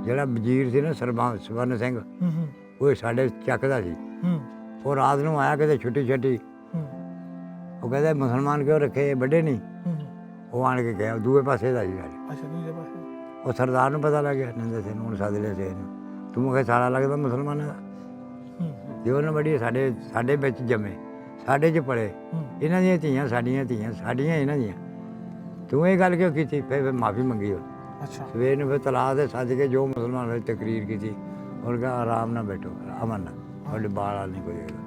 ਜਿਹੜਾ ਵਜ਼ੀਰ ਸੀ ਨਾ ਸਵਰਨ ਸਿੰਘ, ਉਹ ਸਾਡੇ ਚੱਕ ਦਾ ਸੀ। ਉਹ ਰਾਤ ਨੂੰ ਆਇਆ ਕਿਤੇ ਛੁੱਟੀ ਛੱਟੀ, ਉਹ ਕਹਿੰਦਾ ਮੁਸਲਮਾਨ ਕਿਉਂ ਰੱਖੇ, ਵੱਡੇ ਨਹੀਂ। ਉਹ ਆਣ ਕੇ ਗਿਆ ਦੂਏ ਪਾਸੇ ਦਾ ਸੀ ਸਾਡੇ। ਉਹ ਸਰਦਾਰ ਨੂੰ ਪਤਾ ਲੱਗ ਗਿਆ, ਨੰਦੇ ਸਿੰਘ ਨੂੰ ਸੱਦ ਲਿਆ ਸੀ ਇਹਨੂੰ, ਤੂੰ ਕਿਹਾ ਸਾਲਾ ਲੱਗਦਾ ਮੁਸਲਮਾਨਾਂ ਦਾ। ਜੇ ਉਹਨੇ ਵੱਡੀ ਸਾਡੇ ਵਿੱਚ ਜੰਮੇ, ਸਾਡੇ 'ਚ ਪਲੇ, ਇਹਨਾਂ ਦੀਆਂ ਧੀਆਂ ਸਾਡੀਆਂ ਧੀਆਂ, ਸਾਡੀਆਂ ਇਹਨਾਂ ਦੀਆਂ, ਤੂੰ ਇਹ ਗੱਲ ਕਿਉਂ ਕੀਤੀ। ਫਿਰ ਮਾਫੀ ਮੰਗੀ ਉਹ। ਸਵੇਰ ਨੂੰ ਫਿਰ ਤਲਾਕ ਦੇ ਸੱਜ ਕੇ ਜੋ ਮੁਸਲਮਾਨ ਹੋਏ ਤਕਰੀਰ ਕੀਤੀ। ਉਹਨੇ ਕਿਹਾ ਆਰਾਮ ਨਾਲ ਬੈਠੋ, ਅਮਨ ਨਾਲ, ਤੁਹਾਡੇ ਬਾਲ ਨਹੀਂ ਕੋਈ ਹੈਗਾ।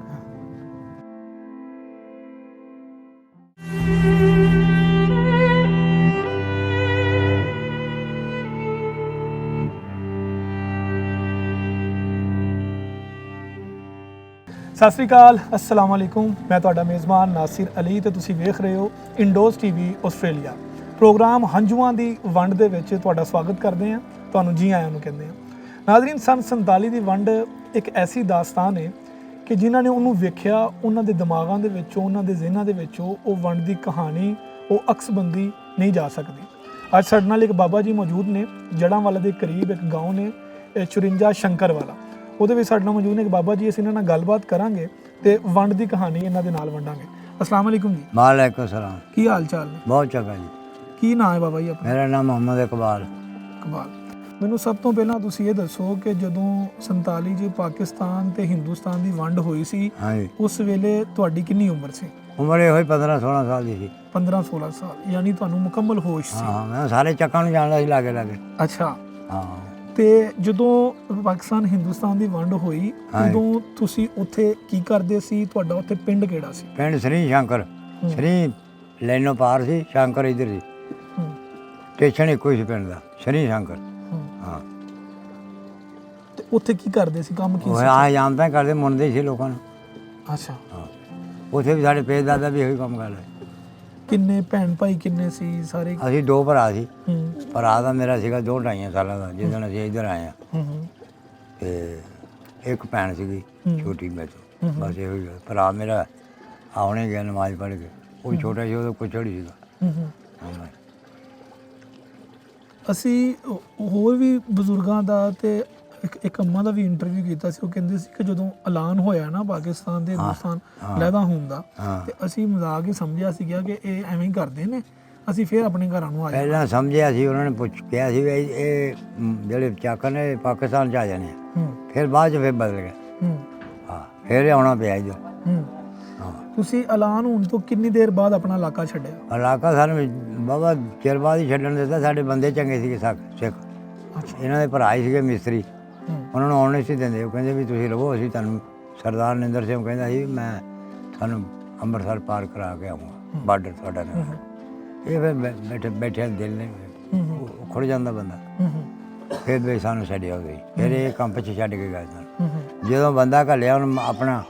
ਸਤਿ ਸ਼੍ਰੀ ਅਕਾਲ, अस्सलाम वालेकुम। मैं ਤੁਹਾਡਾ ਮੇਜ਼ਬਾਨ ਨਾਸਿਰ ਅਲੀ ਤੇ ਤੁਸੀਂ ਵੇਖ ਰਹੇ ਹੋ ਇੰਡੋਜ਼ ਟੀਵੀ ਆਸਟ੍ਰੇਲੀਆ। ਪ੍ਰੋਗਰਾਮ ਹੰਝੂਆਂ ਦੀ ਵੰਡ ਦੇ ਵਿੱਚ ਤੁਹਾਡਾ ਸਵਾਗਤ ਕਰਦੇ ਹਾਂ, ਤੁਹਾਨੂੰ ਜੀ ਆਇਆਂ ਨੂੰ ਕਹਿੰਦੇ ਹਾਂ। ਨਾਜ਼ਰੀਨ, ਸੰਨ 47 ਦੀ ਵੰਡ ਇੱਕ ਐਸੀ ਦਾਸਤਾਨ ਹੈ ਕਿ ਜਿਨ੍ਹਾਂ ਨੇ ਉਹਨੂੰ ਵੇਖਿਆ, ਉਹਨਾਂ ਦੇ ਦਿਮਾਗਾਂ ਦੇ ਵਿੱਚੋਂ, ਉਹਨਾਂ ਦੇ ਜ਼ਿਹਨਾਂ ਦੇ ਵਿੱਚੋਂ ਉਹ ਵੰਡ ਦੀ ਕਹਾਣੀ, ਉਹ ਅਕਸਬੰਦੀ ਨਹੀਂ ਜਾ ਸਕਦੀ। ਅੱਜ ਸਾਡੇ ਨਾਲ ਇੱਕ ਬਾਬਾ ਜੀ ਮੌਜੂਦ ਨੇ, ਜੜ੍ਹਾਂਵਾਲਾ ਦੇ ਕਰੀਬ ਇੱਕ ਗਾਉਂ ਨੇ 54 ਸ਼ੰਕਰ ਵਾਲਾ, ਉਹਦੇ ਵਿੱਚ ਸਾਡੇ ਨਾਲ ਮੌਜੂਦ ਨੇ ਇੱਕ ਬਾਬਾ ਜੀ। ਅਸੀਂ ਇਹਨਾਂ ਨਾਲ ਗੱਲਬਾਤ ਕਰਾਂਗੇ ਤੇ ਵੰਡ ਦੀ ਕਹਾਣੀ ਇਹਨਾਂ ਦੇ ਨਾਲ ਵੰਡਾਂਗੇ। अस्सलाम वालेकुम जी। वालेकुम सलाम। ਕੀ ਹਾਲ ਚਾਲ ਨੇ? ਬਹੁਤ ਚੰਗਾ ਜੀ। ਕੀ ਨਾਮ ਹੈ ਬਾਬਾ ਜੀ ਆਪਣਾ? ਮੇਰਾ ਨਾਮ ਮੁਹੰਮਦ ਇਕਬਾਲ। ਇਕਬਾਲ। ਮੈਨੂੰ ਸਭ ਤੋਂ ਪਹਿਲਾਂ ਤੁਸੀਂ ਇਹ ਦੱਸੋ ਕਿ ਜਦੋਂ 47 'ਚ ਪਾਕਿਸਤਾਨ ਤੇ ਹਿੰਦੁਸਤਾਨ ਦੀ ਵੰਡ ਹੋਈ ਸੀ, ਹਾਂਜੀ, ਉਸ ਵੇਲੇ ਤੁਹਾਡੀ ਕਿੰਨੀ ਉਮਰ ਸੀ? ਉਮਰ ਇਹੋ ਹੀ 15-16 ਸਾਲ ਦੀ ਸੀ। 15-16 ਸਾਲ, ਯਾਨੀ ਤੁਹਾਨੂੰ ਮੁਕੰਮਲ ਹੋਸ਼ ਸੀ। ਹਾਂ, ਮੈਂ ਸਾਰੇ ਚੱਕਾਂ ਨੂੰ ਜਾਣਦਾ ਸੀ ਲਾਗੇ ਲਾਗੇ। ਅੱਛਾ। ਹਾਂ। ਤੇ ਜਦੋਂ ਪਾਕਿਸਤਾਨ ਹਿੰਦੁਸਤਾਨ ਦੀ ਵੰਡ ਹੋਈ, ਉਦੋਂ ਤੁਸੀਂ ਉੱਥੇ ਕੀ ਕਰਦੇ ਸੀ? ਤੁਹਾਡਾ ਉੱਥੇ ਪਿੰਡ ਕਿਹੜਾ ਸੀ? ਪਿੰਡ ਸ੍ਰੀ ਸ਼ੰਕਰ। ਸ੍ਰੀ ਲੈਨੋ ਪਾਰ ਸੀ, ਸ਼ੰਕਰ ਇੱਧਰ ਸੀ। ਸਟੇਸ਼ਨ ਇੱਕੋ ਹੀ ਸੀ ਪਿੰਡ ਦਾ, ਸ੍ਰੀ ਸ਼ੰਕਰ। ਹਾਂ। ਤੇ ਉੱਥੇ ਕੀ ਕਰਦੇ ਸੀ? ਕੰਮ ਕੀ ਉਹ ਸੀ? ਆ ਜਾਣਦਾ ਕਰਦੇ, ਮੁੰਡੇ ਸੀ ਲੋਕਾਂ ਨੂੰ। ਅੱਛਾ। ਹਾਂ, ਉੱਥੇ ਵੀ ਸਾਡੇ ਪੇਜ ਦਾਦਾ ਵੀ ਇਹੋ ਕੰਮ ਕਰਦੇ। ਕਿੰਨੇ ਭੈਣ ਭਾਈ ਕਿੰਨੇ ਸੀ ਸਾਰੇ? ਅਸੀਂ 2 ਭਰਾ ਸੀ। ਹੂੰ ਭਰਾ ਦਾ ਮੇਰਾ ਸੀਗਾ 2-2.5 ਸਾਲਾਂ ਦਾ ਜਦੋਂ ਅਸੀਂ ਇੱਧਰ ਆਏ ਹਾਂ। ਹੂੰ। ਤੇ ਇੱਕ ਭੈਣ ਸੀਗੀ ਛੋਟੀ ਮੇਰੇ ਤੋਂ, ਬਸ ਇਹੋ ਹੀ। ਭਰਾ ਮੇਰਾ ਆਉਣੇ ਗਿਆ ਨਮਾਜ਼ ਪੜ੍ਹ ਕੇ, ਉਹ ਛੋਟਾ ਸੀ, ਉਹਦਾ ਕੁਛੜ ਹੀ ਸੀਗਾ। ਹਾਂ। ਅਸੀਂ ਹੋਰ ਵੀ ਬਜ਼ੁਰਗਾਂ ਦਾ ਤੇ ਇੱਕ ਅੰਮਾ ਦਾ ਵੀ ਇੰਟਰਵਿਊ ਕੀਤਾ ਸੀ। ਉਹ ਕਹਿੰਦੇ ਸੀ ਕਿ ਜਦੋਂ ਐਲਾਨ ਹੋਇਆ ਨਾ ਪਾਕਿਸਤਾਨ ਤੇ ਹਿੰਦੁਸਤਾਨ ਲਹਿਦਾ ਹੋਣ ਦਾ, ਤੇ ਅਸੀਂ ਮਜ਼ਾਕ ਹੀ ਸਮਝਿਆ ਸੀਗਾ ਕਿ ਇਹ ਐਵੇਂ ਹੀ ਕਰਦੇ ਨੇ, ਅਸੀਂ ਫਿਰ ਆਪਣੇ ਘਰਾਂ ਨੂੰ ਆ ਜਾਣਾ। ਪਹਿਲਾਂ ਸਮਝਿਆ ਸੀ, ਉਹਨਾਂ ਨੇ ਕਿਹਾ ਸੀ ਵੀ ਇਹ ਜਿਹੜੇ ਚਾਕਰ ਨੇ ਪਾਕਿਸਤਾਨ 'ਚ ਆ ਜਾਣੇ ਆ। ਫਿਰ ਬਾਅਦ 'ਚ ਫਿਰ ਬਦਲ ਗਏ। ਹਾਂ, ਫਿਰ ਇਹ ਆਉਣਾ ਪਿਆ ਇੱਧਰ। ਹਾਂ। ਤੁਸੀਂ ਐਲਾਨ ਹੋਣ ਤੋਂ ਕਿੰਨੀ ਦੇਰ ਬਾਅਦ ਆਪਣਾ ਇਲਾਕਾ ਛੱਡਿਆ? ਇਲਾਕਾ ਸਾਨੂੰ ਬਾਬਾ ਚਿਰ ਬਾਅਦ ਹੀ ਛੱਡਣ ਦਿੱਤਾ। ਸਾਡੇ ਬੰਦੇ ਚੰਗੇ ਸੀਗੇ ਸਿੱਖ। ਇਹਨਾਂ ਦੇ ਭਰਾ ਹੀ ਸੀਗੇ ਮਿਸਤਰੀ, ਉਹਨਾਂ ਨੂੰ ਆਉਣ ਨਹੀਂ ਸੀ ਦਿੰਦੇ। ਉਹ ਕਹਿੰਦੇ ਵੀ ਤੁਸੀਂ ਰਹੋ, ਅਸੀਂ ਤੁਹਾਨੂੰ, ਸਰਦਾਰ ਨਿੰਦਰ ਸਿੰਘ ਕਹਿੰਦਾ ਸੀ ਮੈਂ ਤੁਹਾਨੂੰ ਅੰਮ੍ਰਿਤਸਰ ਪਾਰ ਕਰਾ ਕੇ ਆਊਂਗਾ, ਬਾਰਡਰ ਤੁਹਾਡਾ ਨਾਲ। ਇਹ ਫਿਰ ਬੈਠੇ ਦਿਲ ਨੇ ਖੁੜ ਜਾਂਦਾ ਬੰਦਾ। ਫਿਰ ਵੀ ਸਾਨੂੰ ਛੱਡਿਆ ਗਈ। ਫਿਰ ਇਹ ਕੰਪ 'ਚ ਛੱਡ ਕੇ ਗਏ ਸਾਨੂੰ। ਜਦੋਂ ਬੰਦਾ ਘੱਲਿਆ, ਉਹਨੂੰ ਆਪਣਾ,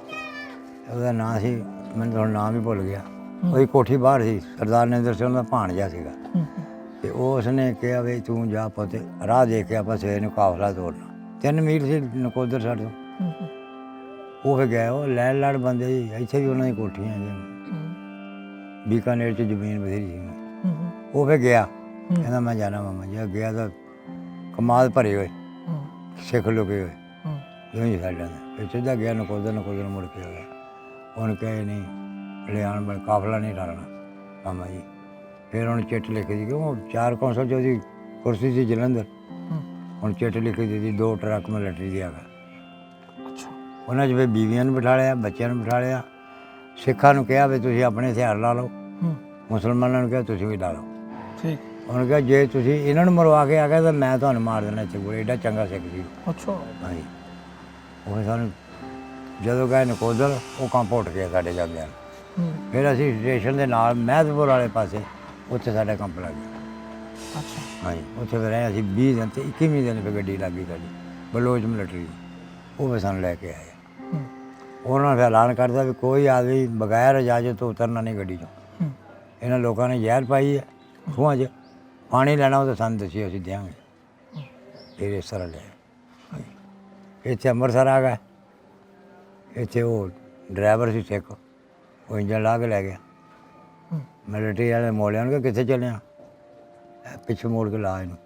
ਉਹਦਾ ਨਾਂ ਸੀ, ਮੈਨੂੰ ਹੁਣ ਨਾਮ ਹੀ ਭੁੱਲ ਗਿਆ, ਉਹਦੀ ਕੋਠੀ ਬਾਹਰ ਸੀ, ਸਰਦਾਰ ਨਿੰਦਰ ਸਿੰਘ ਦਾ ਭਾਣਜਾ ਸੀਗਾ। ਤੇ ਉਹ ਉਸਨੇ ਕਿਹਾ ਵੀ ਤੂੰ ਜਾ ਪੁੱਤ, ਰਾਹ ਦੇਖ ਕੇ ਆਪਾਂ ਸਵੇਰ ਨੂੰ ਕਾਫਲਾ ਤੋਰਨਾ। 3 ਮੀਲ ਸੀ ਨਕੋਦਰ ਸਾਡੇ ਤੋਂ। ਉਹ ਫਿਰ ਗਏ, ਉਹ ਲੈਣ ਲੜ ਬੰਦੇ ਜੀ। ਇੱਥੇ ਵੀ ਉਹਨਾਂ ਦੀ ਕੋਠੀਆਂ ਜੀ, ਬੀਕਾਨੇਰ 'ਚ ਜ਼ਮੀਨ ਬਥੇਰੀ ਸੀ। ਉਹ ਫਿਰ ਗਿਆ, ਕਹਿੰਦਾ ਮੈਂ ਜਾਣਾ ਮਾਮਾ ਜੀ। ਗਿਆ ਤਾਂ ਕਮਾਦ ਭਰੇ ਹੋਏ, ਸਿੱਖ ਲੁਕੇ ਹੋਏ ਜਿਉਂ ਹੀ ਸਾਡਾ। ਫਿਰ ਸਿੱਧਾ ਗਿਆ ਨਕੋਦਰ ਮੁੜ ਕੇ ਆ ਗਿਆ। ਉਹਨੇ ਕਹੇ ਨਹੀਂ ਲਿਆਉਣ ਬਣ, ਕਾਫਲਾ ਨਹੀਂ ਟਾਲਣਾ ਮਾਮਾ ਜੀ। ਫਿਰ ਉਹਨੇ ਚਿੱਠ ਲਿਖੀ ਸੀ, ਕਿਉਂ 4 ਕੌਂਸਲ 'ਚ ਉਹਦੀ ਕੁਰਸੀ ਸੀ ਜਲੰਧਰ। ਹੁਣ ਚਿੱਠ ਲਿਖੀ ਦਿੱਤੀ, 2 ਟਰੱਕ ਮਿਲਟਰੀ ਦੀ ਆ ਗਏ। ਉਹਨਾਂ 'ਚ ਫਿਰ ਬੀਵੀਆਂ ਨੂੰ ਬਿਠਾ ਲਿਆ, ਬੱਚਿਆਂ ਨੂੰ ਬਿਠਾ ਲਿਆ। ਸਿੱਖਾਂ ਨੂੰ ਕਿਹਾ ਵੀ ਤੁਸੀਂ ਆਪਣੇ ਹਥਿਆਰ ਲਾ ਲਓ, ਮੁਸਲਮਾਨਾਂ ਨੂੰ ਕਿਹਾ ਤੁਸੀਂ ਵੀ ਲਾ ਲਓ। ਠੀਕ। ਉਹਨੇ ਕਿਹਾ ਜੇ ਤੁਸੀਂ ਇਹਨਾਂ ਨੂੰ ਮਰਵਾ ਕੇ ਆ ਗਏ ਤਾਂ ਮੈਂ ਤੁਹਾਨੂੰ ਮਾਰ ਦੇਣਾ ਇੱਥੇ ਕੋਲ। ਐਡਾ ਚੰਗਾ ਸਿੱਖ ਸੀ। ਅੱਛਾ। ਹਾਂਜੀ। ਉਹ ਸਾਨੂੰ ਜਦੋਂ ਗਏ ਨਕੋਦਰ, ਉਹ ਕੰਪ ਉੱਠ ਗਿਆ ਸਾਡੇ ਜਾਂਦਿਆਂ ਨੂੰ। ਫਿਰ ਅਸੀਂ ਸਟੇਸ਼ਨ ਦੇ ਨਾਲ ਮਹਿਦਪੁਰ ਵਾਲੇ ਪਾਸੇ, ਉੱਥੇ ਸਾਡਾ ਕੰਪ ਲੱਗ ਗਿਆ। ਅੱਛਾ। ਹਾਂਜੀ, ਉੱਥੇ ਫਿਰ ਰਹੇ ਅਸੀਂ 20 ਦਿਨ ਤੇ 21ਵੇਂ ਦਿਨ ਫਿਰ ਗੱਡੀ ਲੱਗ ਗਈ ਸਾਡੀ ਬਲੋਚ ਮਿਲਟਰੀ। ਉਹ ਫਿਰ ਸਾਨੂੰ ਲੈ ਕੇ ਆਏ। ਉਹਨਾਂ ਨੇ ਐਲਾਨ ਕਰਦਾ ਵੀ ਕੋਈ ਆਦਮੀ ਬਗੈਰ ਇਜਾਜ਼ਤ ਤੋਂ ਉਤਰਨਾ ਨਹੀਂ ਗੱਡੀ 'ਚੋਂ। ਇਹਨਾਂ ਲੋਕਾਂ ਨੇ ਜ਼ਹਿਰ ਪਾਈ ਹੈ ਖੂਹਾਂ 'ਚ, ਪਾਣੀ ਲੈਣਾ ਉਹ ਤਾਂ ਸਾਨੂੰ ਦੱਸਿਓ, ਅਸੀਂ ਦਿਆਂਗੇ। ਫਿਰ ਇਸ ਤਰ੍ਹਾਂ ਲਿਆ। ਇੱਥੇ ਅੰਮ੍ਰਿਤਸਰ ਆ ਗਏ। ਇੱਥੇ ਉਹ ਡਰਾਈਵਰ ਸੀ ਸਿੱਖ, ਉਹ ਇੰਜਣ ਲਾ ਕੇ ਲੈ ਗਿਆ। ਮਿਲਟਰੀ ਵਾਲੇ ਮੋੜਿਆਂ ਨੂੰ ਕਿਹਾ ਕਿੱਥੇ ਚੱਲਿਆ, ਪਿੱਛੇ ਮੋੜ ਕੇ ਲਾ ਇਹਨੂੰ।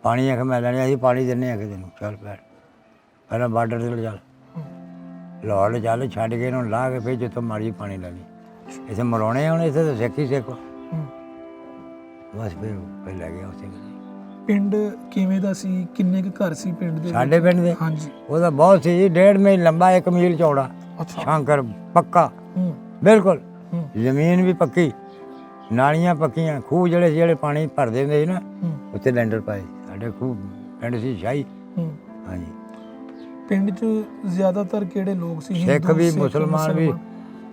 ਪਾਣੀ ਆਖ ਮੈਂ ਲੈਣੇ ਅਸੀਂ ਪਾਣੀ ਦਿੰਦੇ ਆ ਕਿ ਤੈਨੂੰ ਚੱਲ ਪੈਰ ਪਹਿਲਾਂ ਬਾਰਡਰ ਤੇ ਚੱਲ ਲਾਹੌਰ ਚੱਲ ਛੱਡ ਕੇ ਇਹਨੂੰ ਲਾਹ ਕੇ ਫਿਰ ਜਿੱਥੋਂ ਮਰਜੀ ਪਾਣੀ ਲੈ ਲਈ ਇੱਥੇ ਮਰਾਉਣੇ ਹੁਣ ਇੱਥੇ ਤਾਂ ਸਿੱਖ ਹੀ ਸਿੱਖ ਬਸ ਫਿਰ ਲੈ ਗਿਆ ਉੱਥੇ ਪਿੰਡ ਕਿਵੇਂ ਦਾ ਸੀ ਕਿੰਨੇ ਕੁ ਘਰ ਸੀ ਪਿੰਡ ਦੇ ਸਾਡੇ ਪਿੰਡ ਦੇ ਹਾਂਜੀ ਉਹਦਾ ਬਹੁਤ ਸੀ ਜੀ 1.5 ਮੀਲ ਲੰਬਾ 1 ਮੀਲ ਚੌੜਾ ਅੱਛਾ ਸ਼ੰਕਰ ਪੱਕਾ ਬਿਲਕੁਲ ਜ਼ਮੀਨ ਵੀ ਪੱਕੀ ਨਾਲੀਆਂ ਪੱਕੀਆਂ ਖੂਹ ਜਿਹੜੇ ਪਾਣੀ ਭਰਦੇ ਹੁੰਦੇ ਸੀ ਨਾ ਉੱਥੇ ਲੈਂਡਰ ਪਾਏ ਸਾਡੇ ਖੂਹ ਪਿੰਡ ਸੀ ਸ਼ਾਹੀ ਹਾਂਜੀ ਪਿੰਡ 'ਚ ਜ਼ਿਆਦਾਤਰ ਕਿਹੜੇ ਲੋਕ ਸੀ ਸਿੱਖ ਵੀ ਮੁਸਲਮਾਨ ਵੀ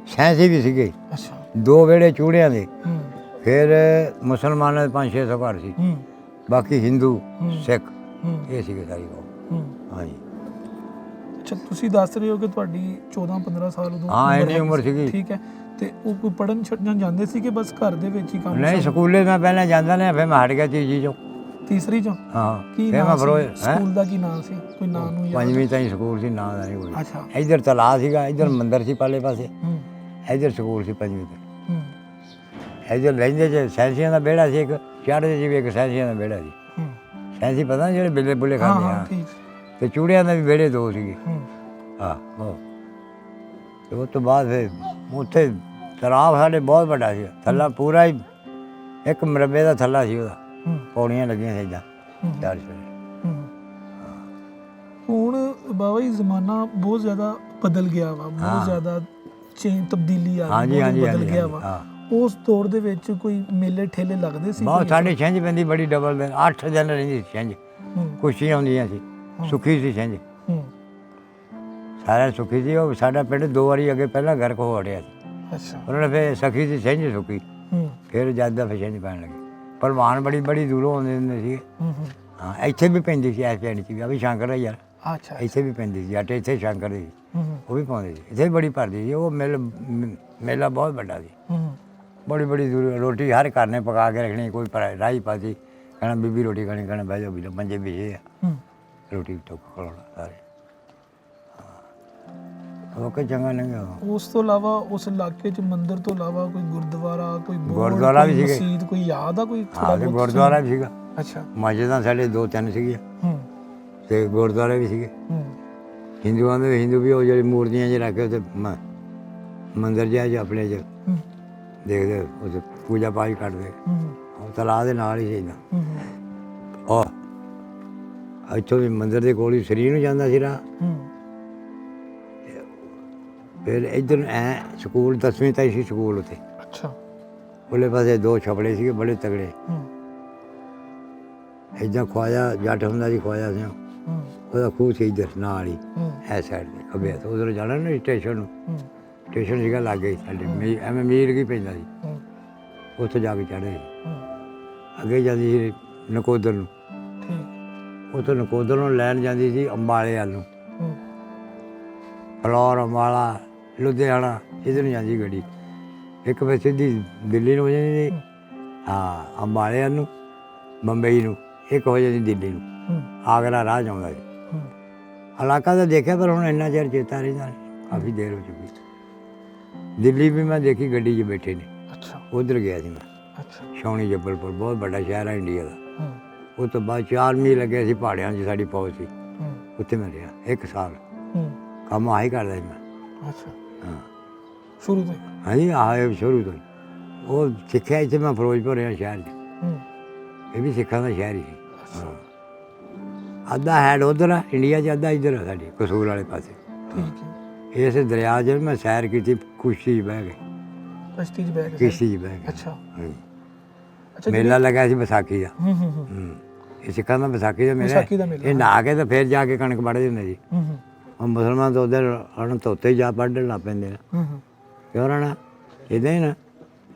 ਸੈਂਸੀ ਵੀ ਸੀਗੇ ਅੱਛਾ 2 ਵਿਹੜੇ ਚੂੜਿਆਂ ਦੇ ਫਿਰ ਮੁਸਲਮਾਨਾਂ ਦੇ 500-600 ਘਰ ਸੀ ਬਾਕੀ ਹਿੰਦੂ ਸਿੱਖ ਇਹ ਸੀਗੇ ਸਾਰੀ ਹਾਂਜੀ ਅੱਛਾ ਤੁਸੀਂ ਦੱਸ ਰਹੇ ਹੋ ਕਿ ਤੁਹਾਡੀ 14-15 ਸਾਲ ਉਦੋਂ ਹਾਂ ਇੰਨੀ ਉਮਰ ਸੀਗੀ ਠੀਕ ਹੈ ਤੇ ਉਹ ਕੋਈ ਪੜਨ ਛੱਡਣ ਜਾਂਦੇ ਸੀ ਕਿ ਬਸ ਘਰ ਦੇ ਵਿੱਚ ਹੀ ਕੰਮ ਨਹੀਂ ਸਕੂਲੇ ਮੈਂ ਪਹਿਲਾਂ ਜਾਂਦਾ ਨੇ ਫਿਰ ਮੈਂ ਹਟ ਗਿਆ ਤੀਜੀ ਚੋਂ ਤੀਸਰੀ ਚੋਂ ਹਾਂ ਕੀ ਫਿਰ ਨਾਮ ਮੈਂ ਸੀ ਫਰੋਜ਼ ਸਕੂਲ ਦਾ ਕੀ ਨਾਮ ਸੀ ਕੋਈ ਨਾਮ ਨੂੰ ਯਾਦ ਪੰਜਵੀਂ ਤਾਈਂ ਸਕੂਲ ਸੀ ਨਾਂ ਦਾ ਨਹੀਂ ਕੋਈ ਅੱਛਾ ਇੱਧਰ ਤਲਾਅ ਸੀਗਾ ਇੱਧਰ ਮੰਦਿਰ ਸੀ ਪਾਲੇ ਪਾਸੇ ਇੱਧਰ ਸਕੂਲ ਸੀ ਪੰਜਵੀਂ ਤੱਕ ਇੱਧਰ ਲੈਂਦੇ ਚ ਸੈਂਸੀਆਂ ਦਾ ਵਿਹੜਾ ਸੀ ਇੱਕ ਚੜ੍ਹਦੇ ਚ ਵੀ ਇੱਕ ਸੈਂਸੀਆਂ ਦਾ ਵਿਹੜਾ ਸੀ ਸੈਂਸੀ ਪਤਾ ਜਿਹੜੇ ਬਿੱਲੇ ਬੁੱਲੇ ਖਾਂਦੇ ਆ ਤੇ ਚੂੜਿਆਂ ਦੇ ਵੀ ਵਿਹੜੇ 2 ਸੀਗੇ ਹਾਂ ਤੇ ਉਸ ਤੋਂ ਬਾਅਦ ਫਿਰ ਉੱਥੇ ਤਲਾਬ ਸਾਡੇ ਬਹੁਤ ਵੱਡਾ ਸੀ ਥੱਲਾ ਪੂਰਾ ਹੀ 1 ਮਰਬੇ ਦਾ ਥੱਲਾ ਸੀ ਉਹਦਾ ਪੌੜੀਆਂ ਲੱਗੀਆਂ ਸੀ ਇੱਦਾਂ 4 ਹੁਣ ਬਾਬਾ ਜੀ ਜ਼ਮਾਨਾ ਬਹੁਤ ਜ਼ਿਆਦਾ ਬਦਲ ਗਿਆ ਵਾ ਬਹੁਤ ਜ਼ਿਆਦਾ ਤਬਦੀਲੀ ਆ ਗਈ ਬਦਲ ਗਿਆ ਵਾ ਉਸ ਦੌਰ ਦੇ ਵਿੱਚ ਕੋਈ ਮੇਲੇ ਠੇਲੇ ਲੱਗਦੇ ਸੀ ਬਹੁਤ ਸਾਡੇ ਛਿੰਝ ਪੈਂਦੀ ਬੜੀ ਡਬਲ ਦਿਨ 8 ਦਿਨ ਰਹਿੰਦੀ ਸੀ ਛਿੰਝ ਕੁਸ਼ਤੀਆਂ ਹੁੰਦੀਆਂ ਸੀ ਸੁੱਖੀ ਸੀ ਛਿੰਝ ਸਾਰਾ ਸੁੱਖੀ ਸੀ ਉਹ ਸਾਡਾ ਪਿੰਡ 2 ਵਾਰੀ ਅੱਗੇ ਪਹਿਲਾਂ ਘਰ ਕੋ ਹਟਿਆ ਸੀ ਅੱਛਾ ਉਹਨਾਂ ਨੇ ਫਿਰ ਸਖੀ ਸੀ ਛਿੰਝ ਸੁੱਕੀ ਫਿਰ ਜਿਆਦਾ ਫਿਰ ਛਿੰਝ ਪੈਣ ਲੱਗੀ ਭਲਵਾਨ ਬੜੀ ਦੂਰੋਂ ਆਉਂਦੇ ਹੁੰਦੇ ਸੀ ਹਾਂ ਇੱਥੇ ਵੀ ਪੈਂਦੀ ਸੀ ਐਸ ਪਿੰਡ 'ਚ ਵੀ ਆ ਵੀ ਸ਼ੰਕਰ ਆ ਯਾਰ ਅੱਛਾ ਇੱਥੇ ਵੀ ਪੈਂਦੀ ਸੀ ਜੱਟ ਇੱਥੇ ਸ਼ੰਕਰ ਦੀ ਉਹ ਵੀ ਪਾਉਂਦੇ ਸੀ ਇੱਥੇ ਵੀ ਬੜੀ ਭਰਦੀ ਸੀ ਉਹ ਮੇਲਾ ਬਹੁਤ ਵੱਡਾ ਸੀ ਬੜੀ ਦੂਰ ਰੋਟੀ ਹਰ ਘਰ ਨੇ ਪਕਾ ਕੇ ਰੱਖਣੀ ਕੋਈ ਰਾਹੀ ਪਾਸੀ ਕਹਿਣਾ ਬੀਬੀ ਰੋਟੀ ਖਾਣੀ ਕਹਿਣਾ ਬਹਿ ਜਾਓ ਵੀ ਮੰਜੇ ਵਿਛੇ ਆ ਰੋਟੀ ਟੁੱਕ ਖਲਾਉਣਾ ਸਾਰੇ ਉਹ ਕਿ ਚੰਗਾ ਨਹੀਂ ਗਿਆ ਉਸ ਤੋਂ ਇਲਾਵਾ ਉਸ ਇਲਾਕੇ 'ਚ ਮੰਦਿਰ ਤੋਂ ਇਲਾਵਾ ਕੋਈ ਗੁਰਦੁਆਰਾ ਕੋਈ ਗੁਰਦੁਆਰਾ ਵੀ ਸੀਗੇ ਮਸਜਿਦ ਕੋਈ ਯਾਦ ਆ ਕੋਈ ਹਾਂ ਤੇ ਗੁਰਦੁਆਰਾ ਵੀ ਸੀਗਾ ਅੱਛਾ ਮਸਜਿਦਾਂ ਸਾਡੇ 2-3 ਸੀਗੀਆਂ ਤੇ ਗੁਰਦੁਆਰੇ ਵੀ ਸੀਗੇ ਹਿੰਦੂਆਂ ਦੇ ਹਿੰਦੂ ਵੀ ਉਹ ਜਿਹੜੀ ਮੂਰਤੀਆਂ ਜਿਹੇ ਰੱਖੇ ਉੱਥੇ ਮੰਦਿਰ ਜਿਹਾ ਆਪਣੇ 'ਚ ਦੇਖਦੇ ਉਹ ਪੂਜਾ ਪਾਠ ਕਰਦੇ ਉਹ ਤਲਾਅ ਦੇ ਨਾਲ ਹੀ ਸੀ ਇੱਦਾਂ ਉਹ ਇੱਥੋਂ ਵੀ ਮੰਦਿਰ ਦੇ ਕੋਲ ਹੀ ਸਰੀਰ ਨੂੰ ਜਾਂਦਾ ਸੀ ਰਾਹ ਫਿਰ ਇੱਧਰ ਐ ਸਕੂਲ 10ਵੀਂ ਤਾਈਂ ਸੀ ਸਕੂਲ ਉੱਥੇ ਅੱਛਾ ਉਹਲੇ ਪਾਸੇ 2 ਛਪੜੇ ਸੀਗੇ ਬੜੇ ਤਗੜੇ ਇੱਦਾਂ ਖਵਾਜਾ ਜੱਟ ਹੁੰਦਾ ਸੀ ਖਵਾਜਾ ਸਿੰਘ ਉਹਦਾ ਖੂਹ ਸੀ ਇੱਧਰ ਨਾਲ ਹੀ ਐ ਸਾਈਡ ਤੇ ਖੱਬੇ ਤੋਂ ਉਧਰ ਜਾਣਾ ਨਾ ਸਟੇਸ਼ਨ ਨੂੰ ਸਟੇਸ਼ਨ ਸੀਗਾ ਲਾਗੇ ਸਾਡੇ ਐਵੇਂ ਮੀਰ ਕੀ ਪੈਂਦਾ ਸੀ ਉੱਥੇ ਜਾ ਕੇ ਚੜ੍ਹੇ ਅੱਗੇ ਜਾਂਦੀ ਸੀ ਨਕੋਦਰ ਨੂੰ ਉੱਥੋਂ ਨਕੋਦਰ ਨੂੰ ਲੈਣ ਜਾਂਦੀ ਸੀ ਅੰਬਾਲੇ ਵੱਲ ਨੂੰ ਫਲੋਰ ਅੰਬਾਲਾ ਲੁਧਿਆਣਾ ਇੱਧਰ ਨੂੰ ਜਾਂਦੀ ਗੱਡੀ ਇੱਕ ਫਿਰ ਸਿੱਧੀ ਦਿੱਲੀ ਨੂੰ ਹੋ ਜਾਂਦੀ ਸੀ ਹਾਂ ਅੰਬਾਲੇ ਵੱਲ ਨੂੰ ਬੰਬਈ ਨੂੰ ਇੱਕ ਹੋ ਜਾਂਦੀ ਦਿੱਲੀ ਨੂੰ ਆਗਰਾ ਰਾਹ ਜਾਂਦਾ ਸੀ ਇਲਾਕਾ ਤਾਂ ਦੇਖਿਆ ਪਰ ਹੁਣ ਇੰਨਾ ਚਿਰ ਚੇਤਾ ਰਹਿੰਦਾ ਕਾਫੀ ਦੇਰ ਹੋ ਚੁੱਕੀ ਦਿੱਲੀ ਵੀ ਮੈਂ ਦੇਖੀ ਗੱਡੀ 'ਚ ਬੈਠੇ ਨੇ ਅੱਛਾ ਉੱਧਰ ਗਿਆ ਸੀ ਮੈਂ ਅੱਛਾ ਛਾਉਣੀ ਜੱਬਲਪੁਰ ਬਹੁਤ ਵੱਡਾ ਸ਼ਹਿਰ ਹੈ ਇੰਡੀਆ ਦਾ ਉਹ ਤੋਂ ਬਾਅਦ 4 ਮਹੀਨੇ ਲੱਗੇ ਸੀ ਪਹਾੜਿਆਂ 'ਚ ਸਾਡੀ ਫੌਜ ਸੀ ਉੱਥੇ ਮੈਂ ਰਿਹਾ 1 ਸਾਲ ਕੰਮ ਆਹੀ ਕਰਦਾ ਸੀ ਮੈਂ ਅੱਛਾ ਹਾਂ ਸ਼ੁਰੂ ਤੋਂ ਹਾਂਜੀ ਆਹ ਸ਼ੁਰੂ ਤੋਂ ਉਹ ਸਿੱਖਿਆ ਇੱਥੇ ਮੈਂ ਫਿਰੋਜ਼ਪੁਰ ਰਿਹਾ ਸ਼ਹਿਰ 'ਚ ਇਹ ਵੀ ਸਿੱਖਾਂ ਦਾ ਸ਼ਹਿਰ ਹੀ ਸੀ ਹਾਂ ਅੱਧਾ ਹੈਡ ਉੱਧਰ ਆ ਇੰਡੀਆ 'ਚ ਅੱਧਾ ਇੱਧਰ ਆ ਸਾਡੇ ਕਸੂਰ ਵਾਲੇ ਪਾਸੇ ਠੀਕ ਹੈ ਇਸ ਦਰਿਆ 'ਚ ਮੈਂ ਸੈਰ ਕੀਤੀ ਕੁਸ਼ਤੀ 'ਚ ਬਹਿ ਕੇ ਕਿਸ਼ਤੀ 'ਚ ਬਹਿ ਕੇ ਕਿਸ਼ਤੀ 'ਚ ਬਹਿ ਕੇ ਅੱਛਾ ਅੱਛਾ ਮੇਲਾ ਲੱਗਾ ਸੀ ਵਿਸਾਖੀ ਦਾ ਇਹ ਸਿੱਖਾਂ ਦਾ ਵਿਸਾਖੀ ਦਾ ਮੇਲਾ ਇਹ ਨਹਾ ਕੇ ਤਾਂ ਫਿਰ ਜਾ ਕੇ ਕਣਕ ਵੱਢਦੇ ਹੁੰਦੇ ਸੀ ਉਹ ਮੁਸਲਮਾਨ ਤਾਂ ਉੱਧਰ ਹੁਣ ਧੋਤੇ ਜਾ ਵੱਢਣ ਲੱਗ ਪੈਂਦੇ ਨੇ ਕਿਉਂ ਰਹਿਣਾ ਇੱਦਾਂ ਹੀ ਨਾ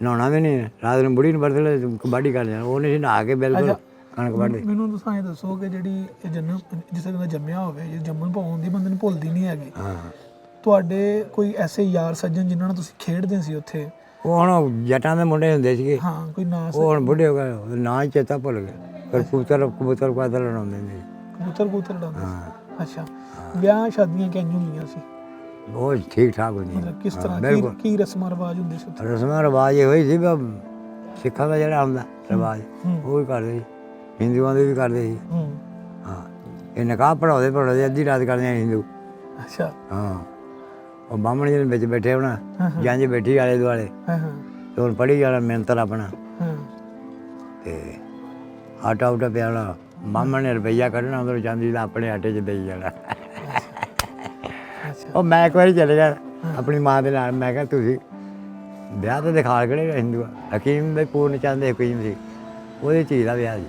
ਨਹਾਉਣਾ ਵੀ ਨਹੀਂ ਰਾਤ ਨੂੰ ਬੁੜੀ ਨੂੰ ਵਰਤ ਲੈ ਕਬੱਡੀ ਕਰ ਜਾਣਾ ਉਹ ਨਹੀਂ ਸੀ ਨਹਾ ਕੇ ਬਿਲਕੁਲ ਕਣਕ ਵੱਢਦੇ ਮੈਨੂੰ ਤੁਸੀਂ ਇਹ ਦੱਸੋ ਕਿ ਜਿਹੜੀ ਇਹ ਜਨਮ ਜਿਸ ਤਰ੍ਹਾਂ ਦਾ ਜੰਮਿਆ ਹੋਵੇ ਜੇ ਜੰਮਣ ਪਾਉਣ ਦੀ ਬੰਦੇ ਨੂੰ ਭੁੱਲਦੀ ਨਹੀਂ ਹੈਗੀ ਹਾਂ ਤੁਹਾਡੇ ਕੋਈ ਐਸੇ ਯਾਰ ਸੱਜਣ ਜਿਨ੍ਹਾਂ ਨਾਲ ਤੁਸੀਂ ਖੇਡਦੇ ਸੀ ਉੱਥੇ ਉਹ ਹੁਣ ਜੱਟਾਂ ਦੇ ਮੁੰਡੇ ਹੁੰਦੇ ਸੀਗੇ ਹਾਂ ਕੋਈ ਨਾਂ ਉਹ ਹੁਣ ਬੁੱਢੇ ਹੋ ਗਏ ਨਾਂ ਹੀ ਚੇਤਾ ਭੁੱਲ ਗਏ ਪਰ ਕਬੂਤਰ ਲੜਾਉਂਦੇ ਨੇ ਕਬੂਤਰ ਲੜਾਉਂਦੇ ਹਾਂ ਅੱਛਾ ਵਿਆਹ ਸ਼ਾਦੀਆਂ ਕਿੰਝ ਹੁੰਦੀਆਂ ਸੀ ਬਹੁਤ ਠੀਕ ਠਾਕ ਹੁੰਦੀਆਂ ਮਤਲਬ ਕਿਸ ਤਰ੍ਹਾਂ ਕੀ ਰਸਮਾਂ ਰਿਵਾਜ ਹੁੰਦੇ ਸੀ ਉੱਥੇ ਰਸਮਾਂ ਰਿਵਾਜ ਇਹ ਹੋਈ ਸੀ ਵੀ ਸਿੱਖਾਂ ਦਾ ਜਿਹੜਾ ਹੁੰਦਾ ਰਿਵਾਜ ਉਹ ਹੀ ਕਰਦੇ ਸੀ ਹਿੰਦੂਆਂ ਦੇ ਵੀ ਕਰਦੇ ਸੀ। ਹਾਂ, ਇਹ ਨਿਕਾਹ ਪੜਾਉਂਦੇ ਅੱਧੀ ਰਾਤ ਕਰਦੇ ਆ ਹਿੰਦੂ। ਅੱਛਾ। ਹਾਂ, ਉਹ ਬਾਹਮਣ ਜਿਹਨੇ ਵਿੱਚ ਬੈਠੇ ਹੋਣਾ, ਜੰਝ ਬੈਠੀ ਆਲੇ ਦੁਆਲੇ, ਤੇ ਹੁਣ ਪੜ੍ਹੀ ਜਾਣਾ ਮਿਹਨਤ ਆਪਣਾ, ਤੇ ਆਟਾ ਉਟਾ ਪਿਆਣਾ, ਬਾਹਮਣ ਨੇ ਰੁਪਈਆ ਕੱਢਣਾ ਉਧਰੋਂ ਚਾਂਦੀ ਦਾ, ਆਪਣੇ ਆਟੇ 'ਚ ਦੇਈ ਜਾਣਾ। ਉਹ ਮੈਂ ਇੱਕ ਵਾਰੀ ਚਲੇ ਗਿਆ ਆਪਣੀ ਮਾਂ ਦੇ ਨਾਲ, ਮੈਂ ਕਿਹਾ ਤੁਸੀਂ ਵਿਆਹ ਤਾਂ ਦਿਖਾ ਕਿਹੜੇ ਹਿੰਦੂ ਆ, ਹਕੀਮ ਦੇ ਪੂਰਨ ਚੰਦ ਹਕੀਮ ਸੀ, ਉਹਦੀ ਧੀ ਦਾ ਵਿਆਹ ਸੀ।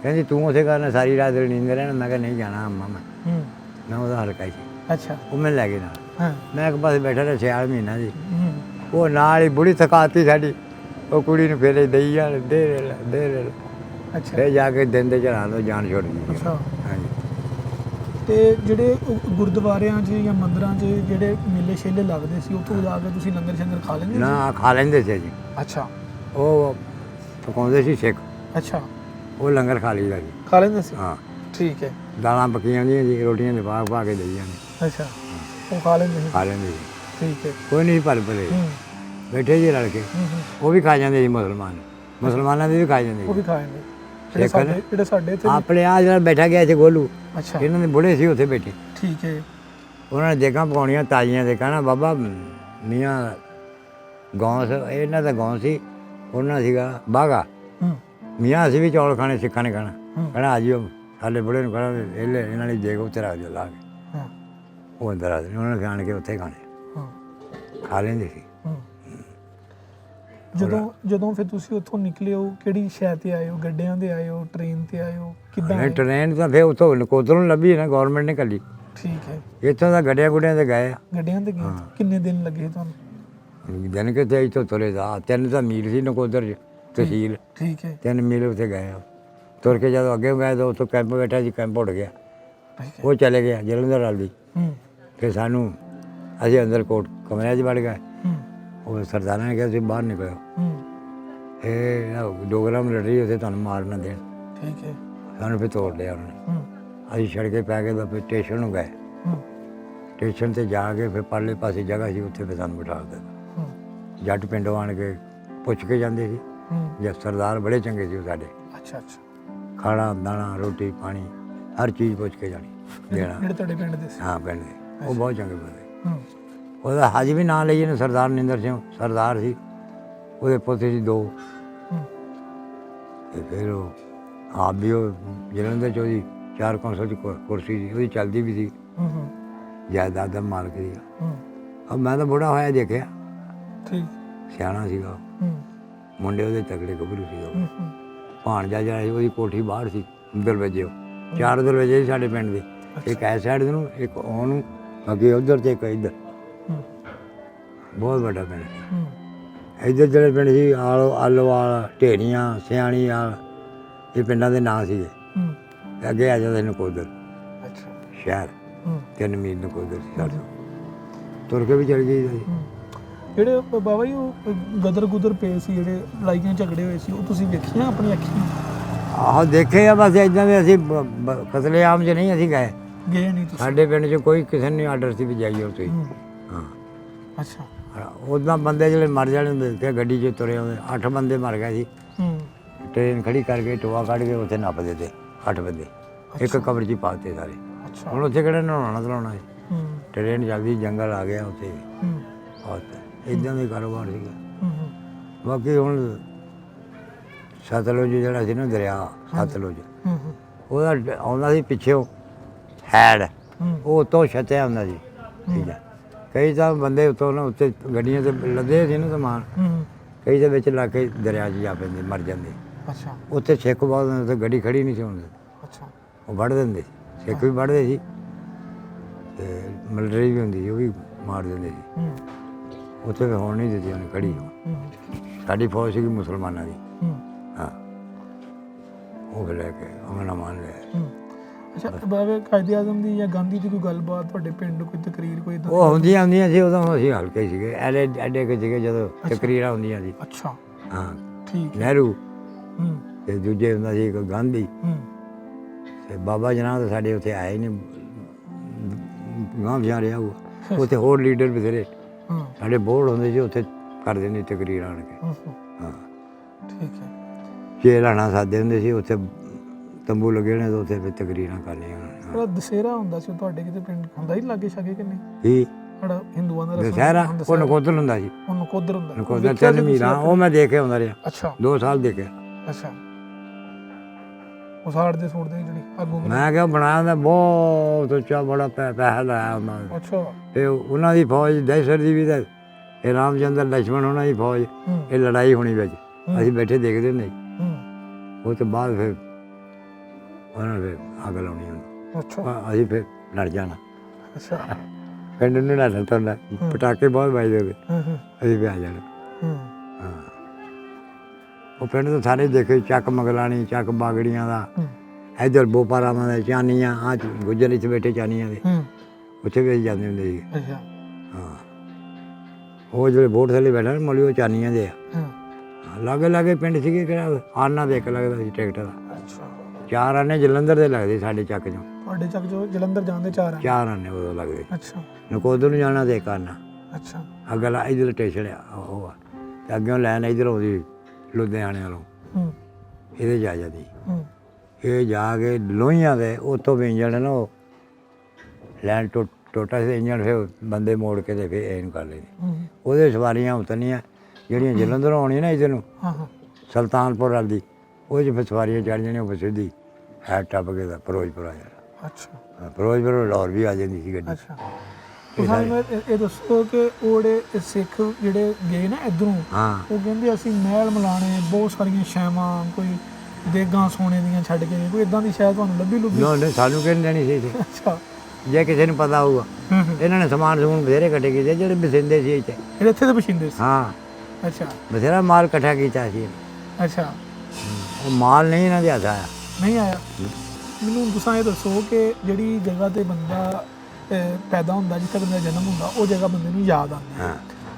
ਕਹਿੰਦੀ ਤੂੰ ਉੱਥੇ ਕਰਨਾ ਸਾਰੀ ਰਾਤ ਨੀਂਦ ਰਹਿਣਾ। ਮੈਂ ਕਿਹਾ ਨਹੀਂ ਜਾਣਾ ਅੰਮਾ, ਮੈਂ ਉਹਦਾ ਹਲਕਾ ਸੀ। ਅੱਛਾ। ਉਹ ਮੈਨੂੰ ਲੈ ਗਏ ਨਾਲ, ਮੈਂ ਇੱਕ ਪਾਸੇ ਬੈਠਾ ਰਿਹਾ, ਸਿਆਲ ਮਹੀਨਾ ਸੀ। ਉਹ ਨਾਲ ਹੀ ਬੁੜੀ ਥਕਾਤੀ ਸਾਡੀ, ਉਹ ਕੁੜੀ ਨੂੰ ਫੇਰੇ ਦਈ ਜਾਣ, ਦੇ ਲੈ। ਅੱਛਾ। ਫਿਰ ਜਾ ਕੇ ਦਿਨ ਦੇ ਚੜਾ ਲਓ, ਜਾਨ ਛੁੱਟ ਗਈ। ਅੱਛਾ। ਹਾਂਜੀ। ਤੇ ਜਿਹੜੇ ਗੁਰਦੁਆਰਿਆਂ 'ਚ ਜਾਂ ਮੰਦਿਰਾਂ 'ਚ ਜਿਹੜੇ ਮੇਲੇ ਛੇਲੇ ਲੱਗਦੇ ਸੀ, ਉੱਥੋਂ ਜਾ ਕੇ ਤੁਸੀਂ ਲੰਗਰ ਸ਼ੰਗਰ ਖਾ ਲੈਂਦੇ ਸੀ? ਨਾ, ਖਾ ਲੈਂਦੇ ਸੀ ਜੀ। ਅੱਛਾ। ਉਹ ਪਕਾਉਂਦੇ ਸੀ ਸਿੱਖ। ਅੱਛਾ। ਉਹ ਲੰਗਰ ਖਾ ਲਈਦਾ ਜੀ। ਖਾ ਲੈਂਦੇ ਸੀ? ਹਾਂ। ਠੀਕ ਹੈ। ਦਾਲਾਂ ਪੱਕੀਆਂ ਹੁੰਦੀਆਂ ਜੀ, ਰੋਟੀਆਂ ਦੇ ਪਾ ਕੇ ਦੇਈ ਜਾਂਦੇ। ਅੱਛਾ, ਉਹ ਖਾ ਲੈਂਦੇ ਸੀ? ਖਾ ਲੈਂਦੇ ਸੀ। ਠੀਕ ਹੈ। ਕੋਈ ਨਹੀਂ ਭਲੇ ਬੈਠੇ ਜੀ ਰਲ ਕੇ, ਉਹ ਵੀ ਖਾ ਜਾਂਦੇ ਸੀ। ਮੁਸਲਮਾਨਾਂ ਦੇ ਵੀ ਖਾ ਜਾਂਦੇ ਉਹ ਵੀ ਸੀ। ਖਾ ਜਾਂਦੇ ਜਿਹੜੇ ਸਾਡੇ ਇੱਥੇ ਆਪਣੇ ਆ ਜਿਹੜਾ ਬੈਠਾ ਗਿਆ ਸੀ ਗੋਲੂ, ਅੱਛਾ, ਇਹਨਾਂ ਦੇ ਬੁੜੇ ਸੀ ਉੱਥੇ ਬੈਠੇ। ਠੀਕ ਹੈ। ਉਹਨਾਂ ਨੇ ਦੇਗਾਂ ਪਕਾਉਣੀਆਂ ਤਾਜ਼ੀਆਂ ਦੇ, ਕਹਿਣਾ ਬਾਬਾ ਮੀਆਂ ਗੌਂਸ, ਇਹਨਾਂ ਦਾ ਗੌਂ ਸੀ, ਉਹਨਾਂ ਸੀਗਾ ਬਾਗਾ। ਮੀਆਂ ਅਸੀਂ ਵੀ ਚੌਲ ਖਾਣੇ, ਸਿੱਖਾਂ ਨੇ ਕਹਿਣਾ ਆ ਜਿਓ, ਸਾਡੇ ਬੁੜੇ ਨੂੰ ਕਹਿਣਾ ਇਹਨਾਂ ਲਈ ਦੇਗ ਉੱਤੇ ਰੱਖ ਦਿਓ ਲਾ ਕੇ, ਉਹ ਅੰਦਰ ਆ ਜਾਣੇ, ਉਹਨਾਂ ਨੇ ਖਾਣ ਕੇ ਉੱਥੇ ਖਾਣੇ, ਖਾ ਲੈਂਦੇ ਸੀ। ਜਦੋਂ ਫਿਰ ਤੁਸੀਂ ਉੱਥੋਂ ਨਿਕਲੇ ਹੋ, ਕਿਹੜੀ ਸ਼ਹਿਰ ਤੇ ਆਏ ਹੋ? ਗੱਡਿਆਂ ਤੇ ਆਏ ਹੋ, ਟ੍ਰੇਨ ਤੇ ਆਏ ਹੋ, ਕਿੱਦਾਂ? ਟ੍ਰੇਨ ਤਾਂ ਫਿਰ ਉੱਥੋਂ ਨਕੋਦਰ ਨੂੰ ਲੱਭੀ ਨਾ, ਗੌਰਮੈਂਟ ਨੇ ਕੱਲੀ। ਠੀਕ ਹੈ। ਇੱਥੋਂ ਤਾਂ ਗੱਡਿਆਂ ਗੁੱਡਿਆਂ ਤੇ ਗਏ ਆ। ਗੱਡਿਆਂ ਤੇ ਗਏ? ਕਿੰਨੇ ਦਿਨ ਲੱਗੇ ਤੁਹਾਨੂੰ? ਦਿਨ ਕਿਤੇ ਇੱਥੋਂ ਤੁਰੇ ਦਾ 3 ਤਾਂ ਮੀਲ ਸੀ ਨਕੋਦਰ 'ਚ ਤਹਿਸੀਲ। ਠੀਕ ਹੈ। 3 ਮੀਲ ਉੱਥੇ ਗਏ ਆ। ਤੁਰ ਕੇ ਜਦੋਂ ਅੱਗੇ ਗਏ ਤਾਂ ਉੱਥੋਂ ਕੈਂਪ ਬੈਠਾ ਸੀ, ਕੈਂਪ ਉੱਡ ਗਿਆ, ਉਹ ਚਲੇ ਗਿਆ ਜਲੰਧਰ ਵਾਲ ਦੀ। ਫਿਰ ਸਾਨੂੰ, ਅਸੀਂ ਅੰਦਰ ਕੋਟ ਕਮਰਿਆਂ 'ਚ ਵੜ ਗਏ। ਉਹ ਸਰਦਾਰਾਂ ਨੇ ਕਿਹਾ ਤੁਸੀਂ ਬਾਹਰ ਨਿਕਲੋ, ਇਹ ਡੋਗਰਾਮ ਲੜ ਰਹੀ ਉੱਥੇ, ਤੁਹਾਨੂੰ ਮਾਰ ਨਾ ਦੇਣ। ਠੀਕ ਹੈ। ਸਾਨੂੰ ਫਿਰ ਤੋੜ ਲਿਆ ਉਹਨਾਂ ਨੇ। ਅਸੀਂ ਸੜਕੇ ਪੈ ਗਏ ਤਾਂ ਫਿਰ ਸਟੇਸ਼ਨ ਨੂੰ ਗਏ। ਸਟੇਸ਼ਨ 'ਤੇ ਜਾ ਕੇ ਫਿਰ ਪਰਲੇ ਪਾਸੇ ਜਗ੍ਹਾ ਸੀ, ਉੱਥੇ ਫਿਰ ਸਾਨੂੰ ਬਿਠਾ ਦਿੱਤਾ। ਜੱਟ ਪਿੰਡੋਂ ਆਣ ਕੇ ਪੁੱਛ ਕੇ ਜਾਂਦੇ ਸੀ, ਜਾਂ ਸਰਦਾਰ ਬੜੇ ਚੰਗੇ ਸੀ ਉਹ ਸਾਡੇ। ਅੱਛਾ ਅੱਛਾ। ਖਾਣਾ ਦਾਣਾ ਰੋਟੀ ਪਾਣੀ ਹਰ ਚੀਜ਼ ਪੁੱਛ ਕੇ ਜਾਣੀ ਦੇਣਾ। ਜਿਹੜੇ ਤੁਹਾਡੇ ਪਿੰਡ ਦੇ ਸੀ? ਹਾਂ, ਪਿੰਡ ਦੇ। ਉਹ ਬਹੁਤ ਚੰਗੇ ਬੰਦੇ। ਉਹਦਾ ਹਜੇ ਵੀ ਨਾਂ ਲਈਏ ਨਾ, ਸਰਦਾਰ ਨਿੰਦਰ ਸਿੰਘ ਸਰਦਾਰ ਸੀ, ਉਹਦੇ ਪੋਤੇ ਸੀ 2। ਤੇ ਫਿਰ ਉਹ ਆਪ ਵੀ ਉਹ ਜਲੰਧਰ 'ਚ ਉਹਦੀ 4 ਕੌਂਸਲ 'ਚ ਕੁਰਸੀ ਸੀ, ਉਹਦੀ ਚੱਲਦੀ ਵੀ ਸੀ, ਜਾਇਦਾਦ ਦਾ ਮਾਲਕ ਸੀ। ਮੈਂ ਤਾਂ ਬੁੜਾ ਹੋਇਆ ਦੇਖਿਆ। ਠੀਕ। ਸਿਆਣਾ ਸੀਗਾ, ਮੁੰਡੇ ਉਹਦੇ ਤਕੜੇ ਗੱਭਰੂ ਸੀਗਾ। ਭਾਣਜਾ ਜਿਹੜਾ ਸੀ ਉਹਦੀ ਕੋਠੀ ਬਾਹਰ ਸੀ, ਦਰਵਾਜ਼ੇ 4 ਦਰਵਾਜ਼ੇ ਸੀ ਸਾਡੇ ਪਿੰਡ ਦੇ, ਇੱਕ ਇਸ ਸਾਈਡ ਨੂੰ, ਇੱਕ ਉਹਨੂੰ, ਅੱਗੇ ਉੱਧਰ ਤੇ ਇੱਕ ਇੱਧਰ। ਬਹੁਤ ਵੱਡਾ ਪਿੰਡ ਸੀ। ਇੱਧਰ ਜਿਹੜੇ ਪਿੰਡ ਸੀ ਆਲੋਵਾਲ, ਢੇਰੀਆਂ, ਸਿਆਣੀ ਵਾਲ, ਇਹ ਪਿੰਡਾਂ ਦੇ ਨਾਂ ਸੀਗੇ। ਅੱਗੇ ਆ ਜਾਂਦਾ ਨਕੋਦਰ ਸ਼ਹਿਰ, 3 ਮੀਲ ਨਕੋਦਰ ਸੀ ਸਾਡੇ। ਤੁਰ ਕੇ ਵੀ ਚਲ ਗਈ ਸੀ। ਜਿਹੜੇ ਬਾਬਾ ਜੀ ਉਹ ਗਦਰ ਗੁਦਰ ਪਏ ਸੀ, ਜਿਹੜੇ ਲੜਾਈਆਂ ਝਗੜੇ ਹੋਏ ਸੀ, ਉਹ ਤੁਸੀਂ ਵੇਖੀਆਂ ਆਪਣੀ ਅੱਖੀਂ? ਆਹੋ ਦੇਖੇ ਆ, ਬਸ ਇੱਦਾਂ ਦੇ ਅਸੀਂ ਕਤਲੇਆਮ 'ਚ ਨਹੀਂ ਅਸੀਂ ਗਏ ਨਹੀਂ ਤੁਸੀਂ? ਸਾਡੇ ਪਿੰਡ 'ਚ ਕੋਈ ਕਿਸੇ ਨੇ ਆਰਡਰ ਸੀ ਵੀ ਜਾਈਏ ਉੱਥੇ। ਹਾਂ। ਅੱਛਾ। ਉੱਦਾਂ ਬੰਦੇ ਜਿਹੜੇ ਮਰ ਜਾਣੇ ਹੁੰਦੇ ਕਿ ਗੱਡੀ 'ਚ ਤੁਰੇ ਆਉਂਦੇ, 8 ਬੰਦੇ ਮਰ ਗਏ ਸੀ। ਟ੍ਰੇਨ ਖੜੀ ਕਰਕੇ ਟੋਆ ਕੱਢ ਕੇ ਉੱਥੇ ਨੱਪ ਦਿੱਤੇ 8 ਬੰਦੇ, ਇੱਕ ਕਬਰ 'ਚ ਪਾਤੇ ਸਾਰੇ। ਹੁਣ ਉੱਥੇ ਕਿਹੜਾ ਨਹਾਉਣਾ ਧਲਾਉਣਾ ਸੀ, ਟ੍ਰੇਨ ਚੱਲਦੀ, ਜੰਗਲ ਆ ਗਿਆ ਉੱਥੇ। ਇੱਦਾਂ ਦੇ ਕਾਰੋਬਾਰ ਸੀਗਾ। ਬਾਕੀ ਹੁਣ ਸਤਲੁਜ ਜਿਹੜਾ ਸੀ ਨਾ, ਦਰਿਆ ਸਤਲੁਜ, ਉਹਦਾ ਆਉਂਦਾ ਸੀ ਪਿੱਛੋਂ ਹੈਡ, ਉਹ ਉੱਤੋਂ ਛੱਤਿਆ ਹੁੰਦਾ ਸੀ। ਠੀਕ ਹੈ। ਕਈ ਤਾਂ ਬੰਦੇ ਉੱਤੋਂ ਨਾ, ਉੱਤੇ ਗੱਡੀਆਂ 'ਤੇ ਲੱਦੇ ਸੀ ਨਾ ਸਮਾਨ, ਕਈ ਦੇ ਵਿੱਚ ਲਾ ਕੇ ਦਰਿਆ 'ਚ ਜਾ ਪੈਂਦੇ, ਮਰ ਜਾਂਦੇ। ਅੱਛਾ। ਉੱਥੇ ਸਿੱਖ ਬਹੁਤ ਹੁੰਦੇ, ਉੱਥੇ ਗੱਡੀ ਖੜੀ ਨਹੀਂ ਸੀ ਹੁੰਦੀ। ਅੱਛਾ। ਉਹ ਵੱਢ ਦਿੰਦੇ ਸੀ, ਸਿੱਖ ਵੀ ਵੱਢਦੇ ਸੀ, ਅਤੇ ਮਿਲਟਰੀ ਵੀ ਹੁੰਦੀ ਸੀ, ਉਹ ਵੀ ਮਾਰ ਦਿੰਦੇ ਸੀ। ਉੱਥੇ ਫਿਰ ਹੋਣ ਨਹੀਂ ਦਿੱਤੀ ਉਹਨੇ ਖੜੀ। ਸਾਡੀ ਫੌਜ ਸੀਗੀ ਮੁਸਲਮਾਨਾਂ ਦੀ। ਹਾਂ, ਉਹ ਫਿਰ ਲੈ ਕੇ ਉਹਨਾਂ ਨਾਲ ਮੰਨ ਲਿਆ। ਅੱਛਾ ਬਾਬਾ, ਕਾਇਦੇ ਆਜ਼ਮ ਦੀ ਜਾਂ ਗਾਂਧੀ ਦੀ ਕੋਈ ਗੱਲਬਾਤ ਤੁਹਾਡੇ ਪਿੰਡ, ਕੋਈ ਤਕਰੀਰ, ਕੋਈ? ਉਹ ਹੁੰਦੀਆਂ ਸੀ, ਉਦੋਂ ਅਸੀਂ ਹਲਕੇ ਸੀਗੇ, ਐਡੇ ਕੁ ਸੀਗੇ ਜਦੋਂ ਤਕਰੀਰਾਂ ਹੁੰਦੀਆਂ ਸੀ। ਅੱਛਾ। ਹਾਂ। ਠੀਕ। ਨਹਿਰੂ ਤੇ ਦੂਜੇ ਹੁੰਦਾ ਸੀ ਇੱਕ ਗਾਂਧੀ, ਤੇ ਬਾਬਾ ਜਨਾਬ ਤਾਂ ਸਾਡੇ ਉੱਥੇ ਆਏ ਨਹੀਂ, ਗਾਂਵ ਜਾ ਰਿਹਾ ਉਹ। ਉੱਥੇ ਹੋਰ ਲੀਡਰ ਬਥੇਰੇ ਸਾਡੇ ਬੋਰਡ ਹੁੰਦੇ ਸੀ, ਉੱਥੇ ਕਰ ਦਿੰਦੇ ਤਕਰੀਰ ਆਣ ਕੇ। ਹਾਂ। ਠੀਕ ਹੈ। ਚੇਲਾਣਾ ਸਾਦੇ ਹੁੰਦੇ ਸੀ, ਉੱਥੇ ਤੰਬੂ ਲੱਗੇ ਨੇ ਤੇ ਉੱਥੇ ਫਿਰ ਤਕਰੀਰਾਂ ਕਰਨੀਆਂ। ਜਿਹੜਾ ਦੁਸਹਿਰਾ ਹੁੰਦਾ ਸੀ ਉਹ ਤੁਹਾਡੇ ਕਿਤੇ ਪਿੰਡ ਹੁੰਦਾ ਹੀ ਲਾਗੇ ਛਾਗੇ ਕਿ ਨਹੀਂ? ਕੀ ਜਿਹੜਾ ਹਿੰਦੂਆਂ ਦਾ ਰਸਮ ਦੁਸਹਿਰਾ ਉਹ ਨਕੋਦਰ ਹੁੰਦਾ ਸੀ, ਉਹ ਨਕੋਦਰ ਹੁੰਦਾ। ਨਕੋਦਰ 3 ਮਹੀਨਾ ਉਹ ਮੈਂ ਦੇਖ ਕੇ ਆਉਂਦਾ ਰਿਹਾ। ਅੱਛਾ 2 ਸਾਲ ਦੇਖਿਆ। ਅੱਛਾ ਉਹ ਸਾੜਦੇ ਸੂੜਦੇ ਜਿਹੜੀ ਅੱਗੋਂ ਮੈਂ ਕਿਹਾ ਬਣਾਇਆ ਤਾਂ ਬਹੁਤ ਉੱਚਾ ਬੜਾ ਪੈਸਾ ਲਾਇਆ ਉਹਨਾਂ ਨੇ। ਅੱਛਾ ਤੇ ਉਹਨਾਂ ਦੀ ਫੌਜ ਦਹਿਸ਼ਤ ਦੀ ਵੀ, ਤਾਂ ਇਹ ਰਾਮਚੰਦਰ ਲਛਮਣ ਉਹਨਾਂ ਦੀ ਫੌਜ, ਇਹ ਲੜਾਈ ਹੋਣੀ ਵਿੱਚ ਅਸੀਂ ਬੈਠੇ ਦੇਖਦੇ ਨਹੀਂ। ਉਹ ਤੋਂ ਬਾਅਦ ਫਿਰ ਉਹਨਾਂ ਨੇ ਅੱਗ ਲਾਉਣੀ ਉਹਨੂੰ। ਅੱਛਾ ਅਸੀਂ ਫਿਰ ਲੜ ਜਾਣਾ। ਅੱਛਾ ਪਿੰਡ ਨੂੰ ਨਾ ਤੁਰਨਾ, ਪਟਾਕੇ ਬਹੁਤ ਵੱਜਦੇ ਹੁੰਦੇ, ਅਸੀਂ ਵੀ ਆ ਜਾਣਾ। ਹਾਂ ਉਹ ਪਿੰਡ ਤੋਂ ਸਾਰੇ ਦੇਖੇ, ਚੱਕ ਮਗਲਾਣੀ, ਚੱਕ ਬਾਗੜੀਆਂ ਦਾ, ਇੱਧਰ ਬੋਪਾਰਾਵਾਂ ਦੇ ਚਾਨੀਆਂ, ਆਹ ਗੁੱਜਰ ਇੱਥੇ ਬੈਠੇ ਚਾਨੀਆਂ ਦੇ, ਉੱਥੇ ਵੀ ਅਸੀਂ ਜਾਂਦੇ ਹੁੰਦੇ ਸੀ। ਅੱਛਾ ਹਾਂ ਉਹ ਜਿਹੜੇ ਬੋਟ ਥੱਲੇ ਬੈਠਾ ਨਾ ਮੌਲੀ, ਉਹ ਚਾਨੀਆਂ ਦੇ ਆ। ਲਾਗੇ ਲਾਗੇ ਪਿੰਡ ਸੀਗੇ, ਕਿਹੜਾ ਆਨਾ ਦੇ ਇੱਕ ਲੱਗਦਾ ਸੀ ਟਿਕਟ ਦਾ। ਅੱਛਾ 4 ਆਨੇ ਜਲੰਧਰ ਦੇ ਲੱਗਦੇ ਸਾਡੇ ਚੱਕ ਚੋਂ। ਤੁਹਾਡੇ ਚੱਕ ਜੋ ਜਲੰਧਰ ਜਾਂਦੇ 4 ਆਨੇ ਉਦੋਂ ਲੱਗਦੇ। ਅੱਛਾ ਨਕੋਦਰ ਨੂੰ ਜਾਣਾ ਤੇ ਇੱਕ ਆਨਾ। ਅੱਛਾ ਅਗਲਾ ਇੱਧਰ ਸਟੇਸ਼ਨ ਆ ਉਹ ਆ, ਤੇ ਅੱਗੇ ਲੈਣ ਇੱਧਰ ਆਉਂਦੀ ਲੁਧਿਆਣੇ ਵੱਲੋਂ, ਇਹਦੇ ਜਾ ਜਾਂਦੀ। ਇਹ ਜਾ ਕੇ ਲੋਹੀਆਂ ਦੇ ਉੱਥੋਂ ਵੀ ਇੰਜਣ ਨਾ ਉਹ ਲੈਣ ਟੋਟਾ ਸੀ ਇੰਜਣ, ਫਿਰ ਬੰਦੇ ਮੋੜ ਕੇ ਤੇ ਫਿਰ ਇਹਨੂੰ ਕਰ ਲੈਂਦੇ। ਉਹਦੇ ਸਵਾਰੀਆਂ ਉਤਰਨੀਆਂ ਜਿਹੜੀਆਂ ਜਲੰਧਰੋਂ ਆਉਣੀਆਂ ਨਾ ਇੱਧਰ ਨੂੰ, ਸੁਲਤਾਨਪੁਰ ਵੱਲ ਦੀ, ਉਹ 'ਚ ਫਿਰ ਸਵਾਰੀਆਂ ਚੜ੍ਹ ਜਾਣੀਆਂ, ਉਹ ਸਿੱਧੀ ਹੈ ਟੱਪ ਕੇ ਤਾਂ ਫਿਰੋਜ਼ਪੁਰ ਆ ਜਾਣਾ। ਅੱਛਾ ਫਿਰੋਜ਼ਪੁਰ ਲਾਹੌਰ ਵੀ ਆ ਜਾਂਦੀ ਸੀ ਗੱਡੀ। ਅੱਛਾ ਤੁਸੀਂ ਮੈਨੂੰ ਇਹ ਦੱਸੋ ਕਿ ਉਹ ਜਿਹੜੇ ਸਿੱਖ ਜਿਹੜੇ ਗਏ ਨਾ ਇੱਧਰੋਂ, ਉਹ ਕਹਿੰਦੇ ਅਸੀਂ ਮਹਿਲ ਮਲਾਣੇ, ਬਹੁਤ ਸਾਰੀਆਂ ਸ਼ੈਵਾਂ, ਕੋਈ ਦੇਗਾਂ ਸੋਨੇ ਦੀਆਂ ਛੱਡ ਕੇ ਗਏ, ਕੋਈ ਇਦਾਂ ਦੀ ਸ਼ਾਇਦ ਤੁਹਾਨੂੰ ਲੱਭੀ ਨਹੀਂ ਸਾਨੂੰ ਕਿਹਨੇ ਦੇਣੀ ਸੀ ਇੱਥੇ। ਅੱਛਾ ਜੇ ਕਿਸੇ ਨੂੰ ਪਤਾ ਹੋਊਗਾ, ਇਹਨਾਂ ਨੇ ਸਮਾਨ ਸਮੂਨ ਬਥੇਰੇ ਇਕੱਠੇ ਕੀਤੇ ਜਿਹੜੇ ਬਸਿੰਦੇ ਸੀ ਇੱਥੇ। ਜਿਹੜੇ ਇੱਥੇ ਦੇ ਬਸ਼ਿੰਦੇ ਸੀ? ਹਾਂ ਅੱਛਾ ਬਥੇਰਾ ਮਾਲ ਇਕੱਠਾ ਕੀਤਾ ਸੀ। ਅੱਛਾ ਉਹ ਮਾਲ ਨਹੀਂ ਇਹਨਾਂ ਦੇ ਹੱਥ ਆਇਆ। ਨਹੀਂ ਆਇਆ। ਮੈਨੂੰ ਤੁਸੀਂ ਇਹ ਦੱਸੋ ਕਿ ਜਿਹੜੀ ਜਗ੍ਹਾ ਤੇ ਬੰਦਾ ਪੈਦਾ ਹੁੰਦਾ, ਜਿੱਥੇ ਬੰਦੇ ਦਾ ਜਨਮ ਹੁੰਦਾ, ਉਹ ਜਗ੍ਹਾ ਬੰਦੇ ਨੂੰ ਯਾਦ ਆਉਂਦੀ ਹੈ।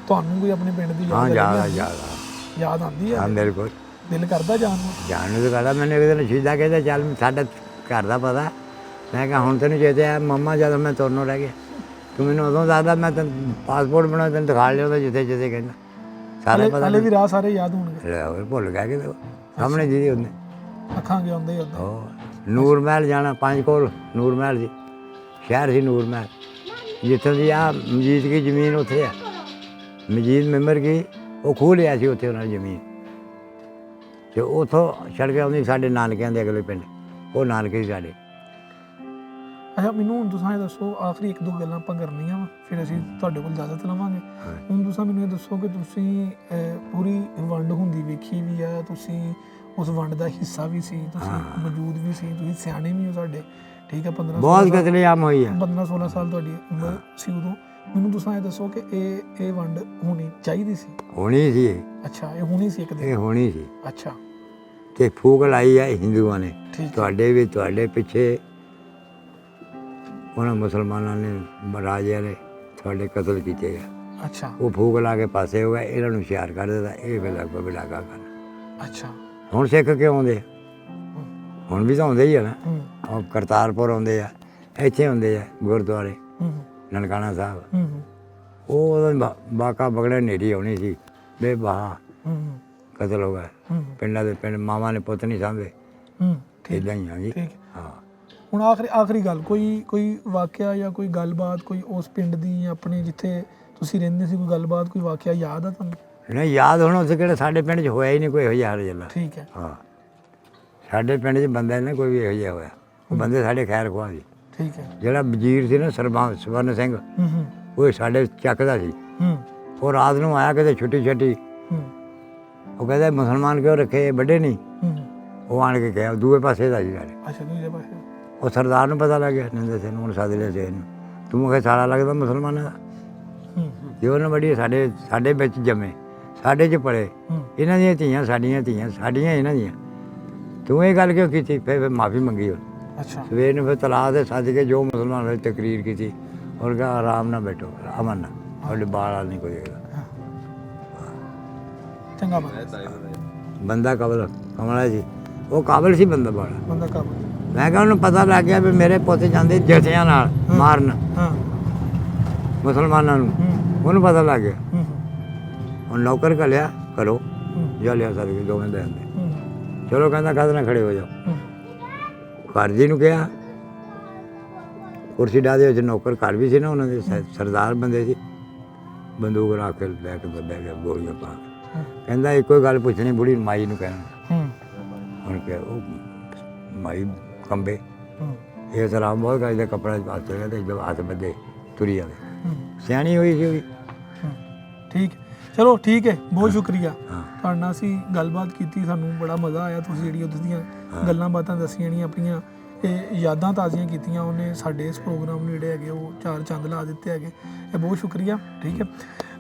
ਤੁਹਾਨੂੰ ਕੋਈ ਆਪਣੇ ਪਿੰਡ ਦੀ ਯਾਦ ਆਉਂਦੀ ਹੈ? ਹਾਂ ਮੇਰੇ ਕੋਲ ਦਿਲ ਕਰਦਾ ਜਾਣ ਨੂੰ? ਜਾਣ ਨੂੰ ਤਾਂ ਕਰਦਾ। ਮੈਨੂੰ ਇੱਕ ਦਿਨ ਸ਼ੀਦਾ ਕਹਿੰਦਾ ਚੱਲ ਸਾਡਾ ਘਰ ਦਾ ਪਤਾ। ਮੈਂ ਕਿਹਾ ਹੁਣ ਤੈਨੂੰ ਚੇਤੇ ਆ ਮੰਮਾ, ਜਦੋਂ ਮੈਂ ਤੁਰਨੋਂ ਰਹਿ ਗਿਆ, ਤੂੰ ਮੈਨੂੰ ਉਦੋਂ ਦੱਸਦਾ, ਮੈਂ ਤੈਨੂੰ ਪਾਸਪੋਰਟ ਬਣਾ ਤੈਨੂੰ ਦਿਖਾ ਲਿਆਉਂਦਾ ਜਿੱਥੇ ਜਿੱਥੇ ਕਹਿੰਦਾ। ਸਾਰੇ ਪਤਾ ਹਾਲੇ ਵੀ ਰਾਹ ਸਾਰੇ ਯਾਦ ਹੋਣਗੇ? ਭੁੱਲ ਗਿਆ ਕਿ ਸਾਹਮਣੇ ਜਿਹਦੀ ਹੁੰਦੇ ਅੱਖਾਂ ਕੇ ਆਉਂਦੇ ਹੁੰਦੇ। ਨੂਰ ਮਹਿਲ ਜਾਣਾ, 5 ਕੋਲ ਨੂਰ ਮਹਿਲ ਸੀ, ਸ਼ਹਿਰ ਸੀ ਨੂਰ ਮਹਿਲ, ਜਿੱਥੋਂ ਦੀ ਆ ਮਜੀਦ ਕੀ ਜ਼ਮੀਨ ਉੱਥੇ ਆ, ਮਜੀਦ ਮੈਂਬਰ ਕੀ, ਉਹ ਖੋਹ ਲਿਆ ਸੀ ਉੱਥੇ ਉਹਨਾਂ ਨੇ ਜ਼ਮੀਨ, ਅਤੇ ਉੱਥੋਂ ਸੜਕ ਆਉਂਦੀ ਸਾਡੇ ਨਾਨਕਿਆਂ ਦੇ ਅਗਲੇ ਪਿੰਡ, ਉਹ ਨਾਨਕੇ ਸੀ ਸਾਡੇ। ਅੱਛਾ ਮੈਨੂੰ ਹੁਣ ਤੁਸੀਂ ਇਹ ਦੱਸੋ, ਆਖਰੀ 1-2 ਗੱਲਾਂ ਆਪਾਂ ਕਰਨੀਆਂ ਵਾ, ਫਿਰ ਅਸੀਂ ਤੁਹਾਡੇ ਕੋਲ ਇਜਾਜ਼ਤ ਲਵਾਂਗੇ। ਹੁਣ ਤੁਸੀਂ ਮੈਨੂੰ ਇਹ ਦੱਸੋ ਕਿ ਤੁਸੀਂ ਪੂਰੀ ਵੰਡ ਹੁੰਦੀ ਵੇਖੀ ਵੀ ਆ, ਤੁਸੀਂ ਉਸ ਵੰਡ ਦਾ ਹਿੱਸਾ ਵੀ ਸੀ, ਤੁਸੀਂ ਮੌਜੂਦ ਵੀ ਸੀ, ਤੁਸੀਂ ਸਿਆਣੇ ਵੀ ਹੋ ਸਾਡੇ, ਠੀਕ ਹੈ। 15 ਬਹੁਤ ਕਤਲੇਆਮ ਹੋਈ ਹੈ। 15-16 ਸਾਲ ਤੁਹਾਡੀ ਉਮਰ ਸੀ ਉਦੋਂ। ਮੈਨੂੰ ਤੁਸੀਂ ਇਹ ਦੱਸੋ ਕਿ ਇਹ ਵੰਡ ਹੋਣੀ ਚਾਹੀਦੀ ਸੀ? ਹੋਣੀ ਸੀ। ਅੱਛਾ ਇਹ ਹੋਣੀ ਸੀ ਇੱਕ ਦਿਨ? ਇਹ ਹੋਣੀ ਸੀ। ਅੱਛਾ ਤੇ ਫੂਕ ਲਾਈ ਹੈ ਹਿੰਦੂਆਂ ਨੇ, ਤੁਹਾਡੇ ਵੀ, ਤੁਹਾਡੇ ਪਿੱਛੇ ਉਹਨਾਂ ਮੁਸਲਮਾਨਾਂ ਨੇ, ਰਾਜਿਆਂ ਨੇ ਤੁਹਾਡੇ ਕਤਲ ਕੀਤੇ ਗਏ। ਅੱਛਾ ਉਹ ਫੂਕ ਲਾ ਕੇ ਪਾਸੇ ਹੋ ਗਏ, ਇਹਨਾਂ ਨੂੰ ਹੁਸ਼ਿਆਰ ਕਰ ਦਿੱਤਾ, ਇਹ ਫਿਰ ਲੱਗ ਪਏ ਲਾਗਾ ਕਰਨ। ਅੱਛਾ ਹੁਣ ਸਿੱਖ ਕਿਉਂ ਆਉਂਦੇ? ਹੁਣ ਵੀ ਤਾਂ ਆਉਂਦੇ ਹੀ ਆ ਨਾ, ਉਹ ਕਰਤਾਰਪੁਰ ਆਉਂਦੇ ਆ, ਇੱਥੇ ਆਉਂਦੇ ਆ ਗੁਰਦੁਆਰੇ ਨਨਕਾਣਾ ਸਾਹਿਬ। ਉਹ ਉਹਦਾ ਬਾਕਾ ਬਗੜਾ ਨੇਰੀ ਆਉਣੀ ਸੀ, ਬੇਬਾਹ ਕਤਲ ਹੋ ਗਿਆ। ਪਿੰਡਾਂ ਦੇ ਪਿੰਡ ਮਾਵਾਂ ਨੇ ਪੁੱਤ ਨਹੀਂ ਸਾਂਭੇ, ਇੱਦਾਂ ਹੀ ਆ ਜੀ। ਹਾਂ ਹੁਣ ਆਖਰੀ ਗੱਲ, ਕੋਈ ਵਾਕਿਆ ਜਾਂ ਕੋਈ ਗੱਲਬਾਤ, ਕੋਈ ਉਸ ਪਿੰਡ ਦੀ ਆਪਣੇ ਜਿੱਥੇ ਤੁਸੀਂ ਰਹਿੰਦੇ ਸੀ, ਕੋਈ ਗੱਲਬਾਤ, ਕੋਈ ਵਾਕਿਆ ਯਾਦ ਆ ਤੁਹਾਨੂੰ? ਨਹੀਂ ਯਾਦ ਹੋਣਾ, ਉੱਥੇ ਕਿਹੜਾ ਸਾਡੇ ਪਿੰਡ 'ਚ ਹੋਇਆ ਹੀ ਨਹੀਂ ਕੋਈ ਇਹੋ ਜਿਹਾ ਹਰਜਲਾ। ਠੀਕ ਹੈ। ਹਾਂ ਸਾਡੇ ਪਿੰਡ 'ਚ ਬੰਦਾ ਨਹੀਂ ਕੋਈ ਵੀ ਇਹੋ ਜਿਹਾ ਹੋਇਆ, ਉਹ ਬੰਦੇ ਸਾਡੇ ਖੈਰ ਖੁਆਹ ਸੀ। ਠੀਕ ਹੈ। ਜਿਹੜਾ ਵਜ਼ੀਰ ਸੀ ਨਾ ਸਵਰਨ ਸਿੰਘ, ਉਹ ਸਾਡੇ ਚੱਕ ਦਾ ਸੀ। ਉਹ ਰਾਤ ਨੂੰ ਆਇਆ ਕਿਤੇ ਛੁੱਟੀ, ਉਹ ਕਹਿੰਦਾ ਮੁਸਲਮਾਨ ਕਿਉਂ ਰੱਖੇ, ਵੱਡੇ ਨਹੀਂ? ਉਹ ਆਣ ਕੇ ਕਿਹਾ ਦੂਏ ਪਾਸੇ ਦਾ ਸੀ ਸਾਡੇ। ਅੱਛਾ ਦੂਜੇ ਪਾਸੇ। ਉਹ ਸਰਦਾਰ ਨੂੰ ਪਤਾ ਲੱਗ ਗਿਆ, ਨਿੰਦਰ ਸਿੰਘ ਨੂੰ, ਹੁਣ ਸੱਦ ਲਿਆ ਸੀ ਇਹਨੂੰ, ਤੂੰ ਮੁਖੇ ਸਾਲਾ ਲੱਗਦਾ ਮੁਸਲਮਾਨਾਂ ਦਾ। ਜੇ ਉਹਨਾਂ ਵੱਡੀ ਸਾਡੇ ਵਿੱਚ ਜੰਮੇ, ਸਾਡੇ 'ਚ ਪਲੇ, ਇਹਨਾਂ ਦੀਆਂ ਧੀਆਂ ਸਾਡੀਆਂ ਧੀਆਂ, ਸਾਡੀਆਂ ਇਹਨਾਂ ਦੀਆਂ, ਤੂੰ ਇਹ ਗੱਲ ਕਿਉਂ ਕੀਤੀ? ਫਿਰ ਮਾਫੀ ਮੰਗੀ ਉਹ। ਅੱਛਾ ਸਵੇਰ ਨੂੰ ਫਿਰ ਤਲਾਕ ਦੇ ਸੱਜ ਕੇ ਜੋ ਮੁਸਲਮਾਨ ਹੋਏ ਤਕਰੀਰ ਕੀਤੀ, ਔਰ ਕਿਹਾ ਆਰਾਮ ਨਾਲ ਬੈਠੋ, ਅਮਨ ਨਾਲ, ਤੁਹਾਡੇ ਬਾਲ ਨਹੀਂ ਕੋਈ ਹੈਗਾ। ਚੰਗਾ ਬੰਦਾ ਕਮਲਾ ਸੀ, ਉਹ ਕਾਬਲ ਸੀ ਬੰਦਾ ਬੰਦਾ ਕਾਬਲ। ਮੈਂ ਕਿਹਾ ਉਹਨੂੰ ਪਤਾ ਲੱਗ ਗਿਆ ਵੀ ਮੇਰੇ ਪੁੱਤ ਜਾਂਦੇ ਜਥਿਆਂ ਨਾਲ ਮਾਰਨ ਮੁਸਲਮਾਨਾਂ ਨੂੰ, ਉਹਨੂੰ ਪਤਾ ਲੱਗ ਗਿਆ। ਹੁਣ ਨੌਕਰ ਘੱਲਿਆ ਕਰੋ, ਜਾਂ ਲਿਆ ਸਕਦੇ ਦੋਵੇਂ ਦੇ ਆਂਦੇ, ਚਲੋ ਕਹਿੰਦਾ ਕਾਹਦੇ ਨਾਲ ਖੜੇ ਹੋ ਜਾਓ। ਹੂੰ ਘਰ ਜੀ ਨੂੰ ਕਿਹਾ, ਕੁਰਸੀ ਡਾ ਦੇ ਵਿੱਚ ਨੌਕਰ ਘਰ ਵੀ ਸੀ ਨਾ ਉਹਨਾਂ ਦੇ, ਸਰਦਾਰ ਬੰਦੇ ਸੀ, ਬੰਦੂਕ ਰੱਖ ਕੇ ਬਹਿ ਕੇ ਗੋਲੀਆਂ ਪਾ ਕੇ। ਕਹਿੰਦਾ ਇੱਕੋ ਹੀ ਗੱਲ ਪੁੱਛਣੀ, ਬੁੜੀ ਮਾਈ ਨੂੰ ਕਹਿਣਾ। ਹੂੰ ਉਹਨੇ ਕਿਹਾ ਉਹ ਮਾਈ ਕੰਬੇ, ਹੂੰ ਇਹ ਸਲਾਮ ਬਹੁਤ ਕਰਦੇ ਕੱਪੜਾ ਹੱਥ ਗਿਆ ਤੇ ਜਦ ਹੱਥ ਬੱਧੇ ਤੁਰੀ ਜਾਵੇ। ਹੂੰ ਸਿਆਣੀ ਹੋਈ ਸੀ ਉਹ ਵੀ। ਠੀਕ, ਚਲੋ ਠੀਕ ਹੈ, ਬਹੁਤ ਸ਼ੁਕਰੀਆ। ਹਾਂ ਤੁਹਾਡੇ ਨਾਲ ਅਸੀਂ ਗੱਲਬਾਤ ਕੀਤੀ, ਸਾਨੂੰ ਬੜਾ ਮਜ਼ਾ ਆਇਆ। ਤੁਸੀਂ ਜਿਹੜੀ ਉਹਦੀ ਦੀਆਂ ਗੱਲਾਂ ਬਾਤਾਂ ਦੱਸੀਆਂ ਜਿਹੜੀਆਂ ਆਪਣੀਆਂ ਇਹ ਯਾਦਾਂ ਤਾਜ਼ੀਆਂ ਕੀਤੀਆਂ, ਉਹਨੇ ਸਾਡੇ ਇਸ ਪ੍ਰੋਗਰਾਮ ਨੂੰ ਜਿਹੜੇ ਹੈਗੇ ਉਹ ਚਾਰ ਚੰਦ ਲਾ ਦਿੱਤੇ ਹੈਗੇ। ਇਹ ਬਹੁਤ ਸ਼ੁਕਰੀਆ। ਠੀਕ ਹੈ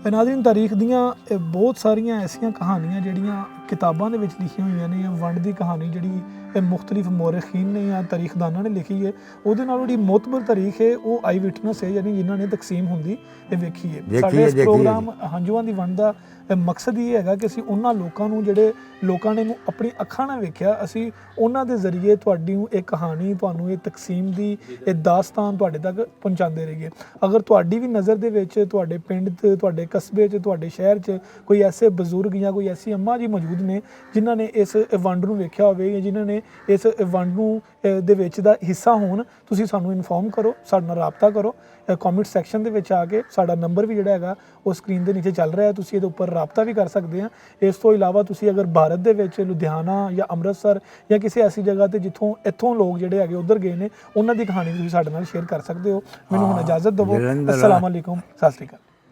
ਨਾਜ਼ਰੀਨ, ਤਾਰੀਖ ਦੀਆਂ ਇਹ ਬਹੁਤ ਸਾਰੀਆਂ ਐਸੀਆਂ ਕਹਾਣੀਆਂ ਜਿਹੜੀਆਂ ਕਿਤਾਬਾਂ ਦੇ ਵਿੱਚ ਲਿਖੀਆਂ ਹੋਈਆਂ ਨੇ। ਵੰਡ ਦੀ ਕਹਾਣੀ ਜਿਹੜੀ ਇਹ ਮੁਖਤਲਿਫ ਮੌਰਖੀਨ ਨੇ ਜਾਂ ਤਾਰੀਖਦਾਨਾਂ ਨੇ ਲਿਖੀ ਹੈ, ਉਹਦੇ ਨਾਲ ਜਿਹੜੀ ਮੋਤਬਰ ਤਾਰੀਖ ਹੈ ਉਹ ਆਈ ਵਿਟਨੈਸ ਹੈ, ਯਾਨੀ ਜਿਨ੍ਹਾਂ ਨੇ ਤਕਸੀਮ ਹੁੰਦੀ ਇਹ ਵੇਖੀ ਹੈ। ਸਾਡੇ ਇਸ ਪ੍ਰੋਗਰਾਮ ਹੰਝੂਆਂ ਦੀ ਵੰਡ ਦਾ ਮਕਸਦ ਇਹ ਹੈਗਾ ਕਿ ਅਸੀਂ ਉਹਨਾਂ ਲੋਕਾਂ ਨੂੰ ਜਿਹੜੇ ਲੋਕਾਂ ਨੇ ਇਹਨੂੰ ਆਪਣੀ ਅੱਖਾਂ ਨਾਲ ਵੇਖਿਆ, ਅਸੀਂ ਉਹਨਾਂ ਦੇ ਜ਼ਰੀਏ ਤੁਹਾਡੀ ਨੂੰ ਇਹ ਕਹਾਣੀ, ਤੁਹਾਨੂੰ ਇਹ ਤਕਸੀਮ ਦੀ ਇਹ ਦਾਸਤਾਨ ਤੁਹਾਡੇ ਤੱਕ ਪਹੁੰਚਾਉਂਦੇ ਰਹੀਏ। ਅਗਰ ਤੁਹਾਡੀ ਵੀ ਨਜ਼ਰ ਦੇ ਵਿੱਚ ਤੁਹਾਡੇ ਪਿੰਡ 'ਚ, ਤੁਹਾਡੇ ਕਸਬੇ 'ਚ, ਤੁਹਾਡੇ ਸ਼ਹਿਰ 'ਚ ਕੋਈ ਐਸੇ ਬਜ਼ੁਰਗ ਜਾਂ ਕੋਈ ਐਸੀ ਅੰਮਾ ਜੀ ਮੌਜੂਦ ਨੇ ਜਿਨ੍ਹਾਂ ਨੇ ਇਸ ਵੰਡ ਨੂੰ ਵੇਖਿਆ ਹੋਵੇ ਜਾਂ ਜਿਨ੍ਹਾਂ ਨੇ ਇਸ ਵੰਡ ਨੂੰ ਦੇ ਵਿੱਚ ਦਾ ਹਿੱਸਾ ਹੋਣ, ਤੁਸੀਂ ਸਾਨੂੰ ਇਨਫੋਰਮ ਕਰੋ, ਸਾਡੇ ਨਾਲ ਰਾਬਤਾ ਕਰੋ। ਕਮੈਂਟ ਸੈਕਸ਼ਨ ਦੇ ਵਿੱਚ ਆ ਕੇ ਸਾਡਾ ਨੰਬਰ ਵੀ ਜਿਹੜਾ ਹੈਗਾ ਉਹ ਸਕਰੀਨ ਦੇ ਨੀਚੇ ਚੱਲ ਰਿਹਾ, ਤੁਸੀਂ ਇਹਦੇ ਉੱਪਰ ਰਾਬਤਾ ਵੀ ਕਰ ਸਕਦੇ ਆ। ਇਸ ਤੋਂ ਇਲਾਵਾ ਤੁਸੀਂ ਅਗਰ ਭਾਰਤ ਦੇ ਵਿੱਚ ਲੁਧਿਆਣਾ ਜਾਂ ਅੰਮ੍ਰਿਤਸਰ ਜਾਂ ਕਿਸੇ ਐਸੀ ਜਗ੍ਹਾ ਤੇ ਜਿੱਥੋਂ ਇੱਥੋਂ ਲੋਕ ਜਿਹੜੇ ਹੈਗੇ ਉੱਧਰ ਗਏ ਨੇ, ਉਹਨਾਂ ਦੀ ਕਹਾਣੀ ਵੀ ਤੁਸੀਂ ਸਾਡੇ ਨਾਲ ਸ਼ੇਅਰ ਕਰ ਸਕਦੇ ਹੋ। ਮੈਨੂੰ ਹੁਣ ਇਜਾਜ਼ਤ ਦਿਓ। ਅਸਲਾਮ ਅਲੈਕੁਮ, ਸਤਿ ਸ਼੍ਰੀ ਅਕਾਲ।